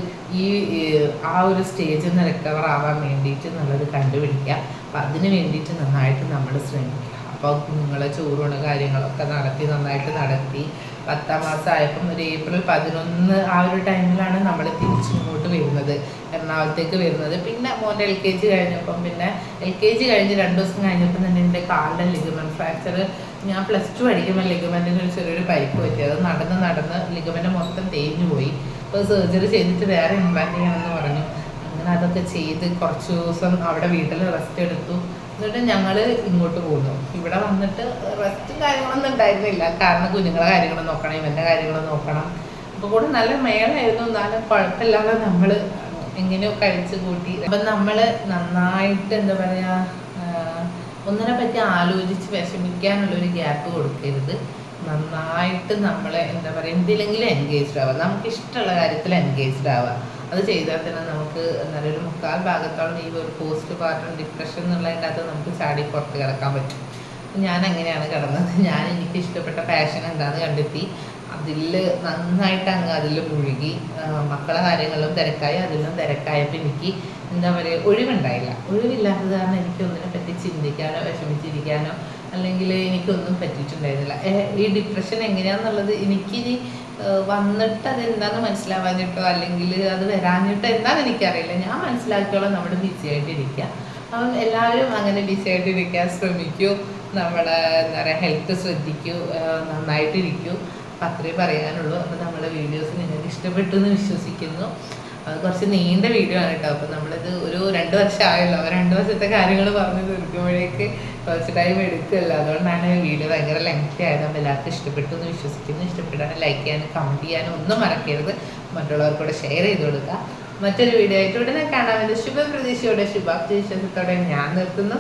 ആ ഒരു സ്റ്റേജിൽ നിന്ന് റിക്കവർ ആവാൻ വേണ്ടിയിട്ട് എന്നുള്ളത് കണ്ടുപിടിക്കുക. അപ്പം അതിന് വേണ്ടിയിട്ട് നന്നായിട്ട് നമ്മൾ ശ്രമിക്കുക. അപ്പോൾ കുഞ്ഞുങ്ങളെ ചോറൂണ് കാര്യങ്ങളൊക്കെ നന്നായിട്ട് നടത്തി 10ാം മാസമായപ്പം ഒരു ഏപ്രിൽ 11 ആ ഒരു ടൈമിലാണ് നമ്മൾ തിരിച്ചിങ്ങോട്ട് വരുന്നത്, എറണാകുളത്തേക്ക് വരുന്നത്. പിന്നെ മോൻ്റെ LKG കഴിഞ്ഞപ്പം LKG കഴിഞ്ഞ് 2 ദിവസം കഴിഞ്ഞപ്പോൾ തന്നെ എൻ്റെ കാലിൻ്റെ ലിഗമെൻറ്റ് ഫ്രാക്ചർ, ഞാൻ +2 പഠിക്കുമ്പോൾ ലിഗമെൻറ്റിന് ഒരു ചെറിയൊരു പൈപ്പ് പറ്റി, അത് നടന്ന് ലിഗമെൻറ്റ് മൊത്തം തേഞ്ഞു പോയി. അപ്പോൾ സർജറി ചെയ്തിട്ട് വേറെ ഇംപ്ലാന്റ് ചെയ്യണമെന്ന് പറഞ്ഞു. അങ്ങനെ അതൊക്കെ ചെയ്ത് കുറച്ച് ദിവസം അവിടെ വീട്ടിൽ റെസ്റ്റ് എടുത്തു. എന്നിട്ട് ഞങ്ങൾ ഇങ്ങോട്ട് പോന്നു. ഇവിടെ വന്നിട്ട് റെസ്റ്റും കാര്യങ്ങളൊന്നും ഉണ്ടായിരുന്നില്ല, കാരണം കുഞ്ഞുങ്ങളെ കാര്യങ്ങൾ നോക്കണം, ഇവൻ്റെ കാര്യങ്ങൾ നോക്കണം. അപ്പോൾ കൂടെ നല്ല മേളായിരുന്നു, എന്നാലും കുഴപ്പമില്ലാതെ നമ്മൾ എങ്ങനെയോ കഴിച്ച് കൂട്ടി. അപ്പം നമ്മൾ നന്നായിട്ട് എന്താ പറയുക ഒന്നിനെ പറ്റി ആലോചിച്ച് വിഷമിക്കാനുള്ളൊരു ഗ്യാപ്പ് കൊടുക്കരുത്. നന്നായിട്ട് നമ്മൾ എന്താ പറയുക എന്തിലെങ്കിലും എൻഗേജ്ഡ് ആവുക, നമുക്ക് ഇഷ്ടമുള്ള കാര്യത്തിൽ എൻഗേജ്ഡ് ആവുക. അത് ചെയ്താൽ തന്നെ നമുക്ക് എന്താ പറയുക ഒരു 3/4 ഭാഗത്തോളം ഈ ഒരു പോസ്റ്റ് പാർട്ടം ഡിപ്രഷൻ എന്നുള്ളതിൻ്റെ അകത്ത് നമുക്ക് ചാടി പുറത്ത് കിടക്കാൻ പറ്റും. ഞാൻ അങ്ങനെയാണ് കിടന്നത്. എനിക്ക് ഇഷ്ടപ്പെട്ട പാഷൻ എന്താണെന്ന് കണ്ടെത്തി, അതിൽ നന്നായിട്ട് അതിൽ മുഴുകി. മക്കളെ കാര്യങ്ങളിലും തിരക്കായി, അതിലും തിരക്കായപ്പോൾ എനിക്ക് എന്താ പറയുക ഒഴിവില്ലാത്തത് കാരണം എനിക്ക് ഒന്നിനെ പറ്റി ചിന്തിക്കാനോ വിഷമിച്ചിരിക്കാനോ അല്ലെങ്കിൽ എനിക്കൊന്നും പറ്റിയിട്ടുണ്ടായിരുന്നില്ല. ഈ ഡിപ്രഷൻ എങ്ങനെയാണെന്നുള്ളത് എനിക്കിനി വന്നിട്ട് അതെന്താണെന്ന് മനസ്സിലാവാഞ്ഞിട്ടോ അല്ലെങ്കിൽ അത് വരാഞ്ഞിട്ടോ എന്താണെന്ന് എനിക്കറിയില്ല. ഞാൻ മനസ്സിലാക്കിയോളം നമ്മൾ ബിസി ആയിട്ടിരിക്കുക. അപ്പം എല്ലാവരും അങ്ങനെ ബിസി ആയിട്ടിരിക്കാൻ ശ്രമിക്കൂ. നമ്മുടെ എന്താ പറയുക ഹെൽത്ത് ശ്രദ്ധിക്കൂ, നന്നായിട്ടിരിക്കൂ. അപ്പം അത്രേ പറയാനുള്ളൂ. അപ്പം നമ്മുടെ വീഡിയോസ് നിങ്ങൾക്ക് ഇഷ്ടപ്പെട്ടു എന്ന് വിശ്വസിക്കുന്നു. അത് കുറച്ച് നീണ്ട വീഡിയോ ആണ് കേട്ടോ. അപ്പം നമ്മളിത് ഒരു 2 വർഷമായല്ലോ, 2 വർഷത്തെ കാര്യങ്ങൾ പറഞ്ഞ് തീർക്കുമ്പോഴേക്ക് കുറച്ച് ടൈം എടുക്കുമല്ലോ. അതുകൊണ്ടാണ് വീഡിയോ ഭയങ്കര ലെങ്തി ആയത്. അപ്പം എല്ലാവർക്കും ഇഷ്ടപ്പെട്ടു എന്ന് വിശ്വസിക്കുന്നു. ഇഷ്ടപ്പെട്ടാൽ ലൈക്ക് ചെയ്യാനും കമൻറ്റ് ചെയ്യാനും ഒന്നും മറക്കരുത്. മറ്റുള്ളവർക്കൂടെ ഷെയർ ചെയ്ത് കൊടുക്കുക. മറ്റൊരു വീഡിയോ ആയിട്ട് ഉടനെ കാണാമെന്ന് ശുഭപ്രതീക്ഷയോടെ ശുഭാപ്തി വിശ്വാസത്തോടെ ഞാൻ നിർത്തുന്നു.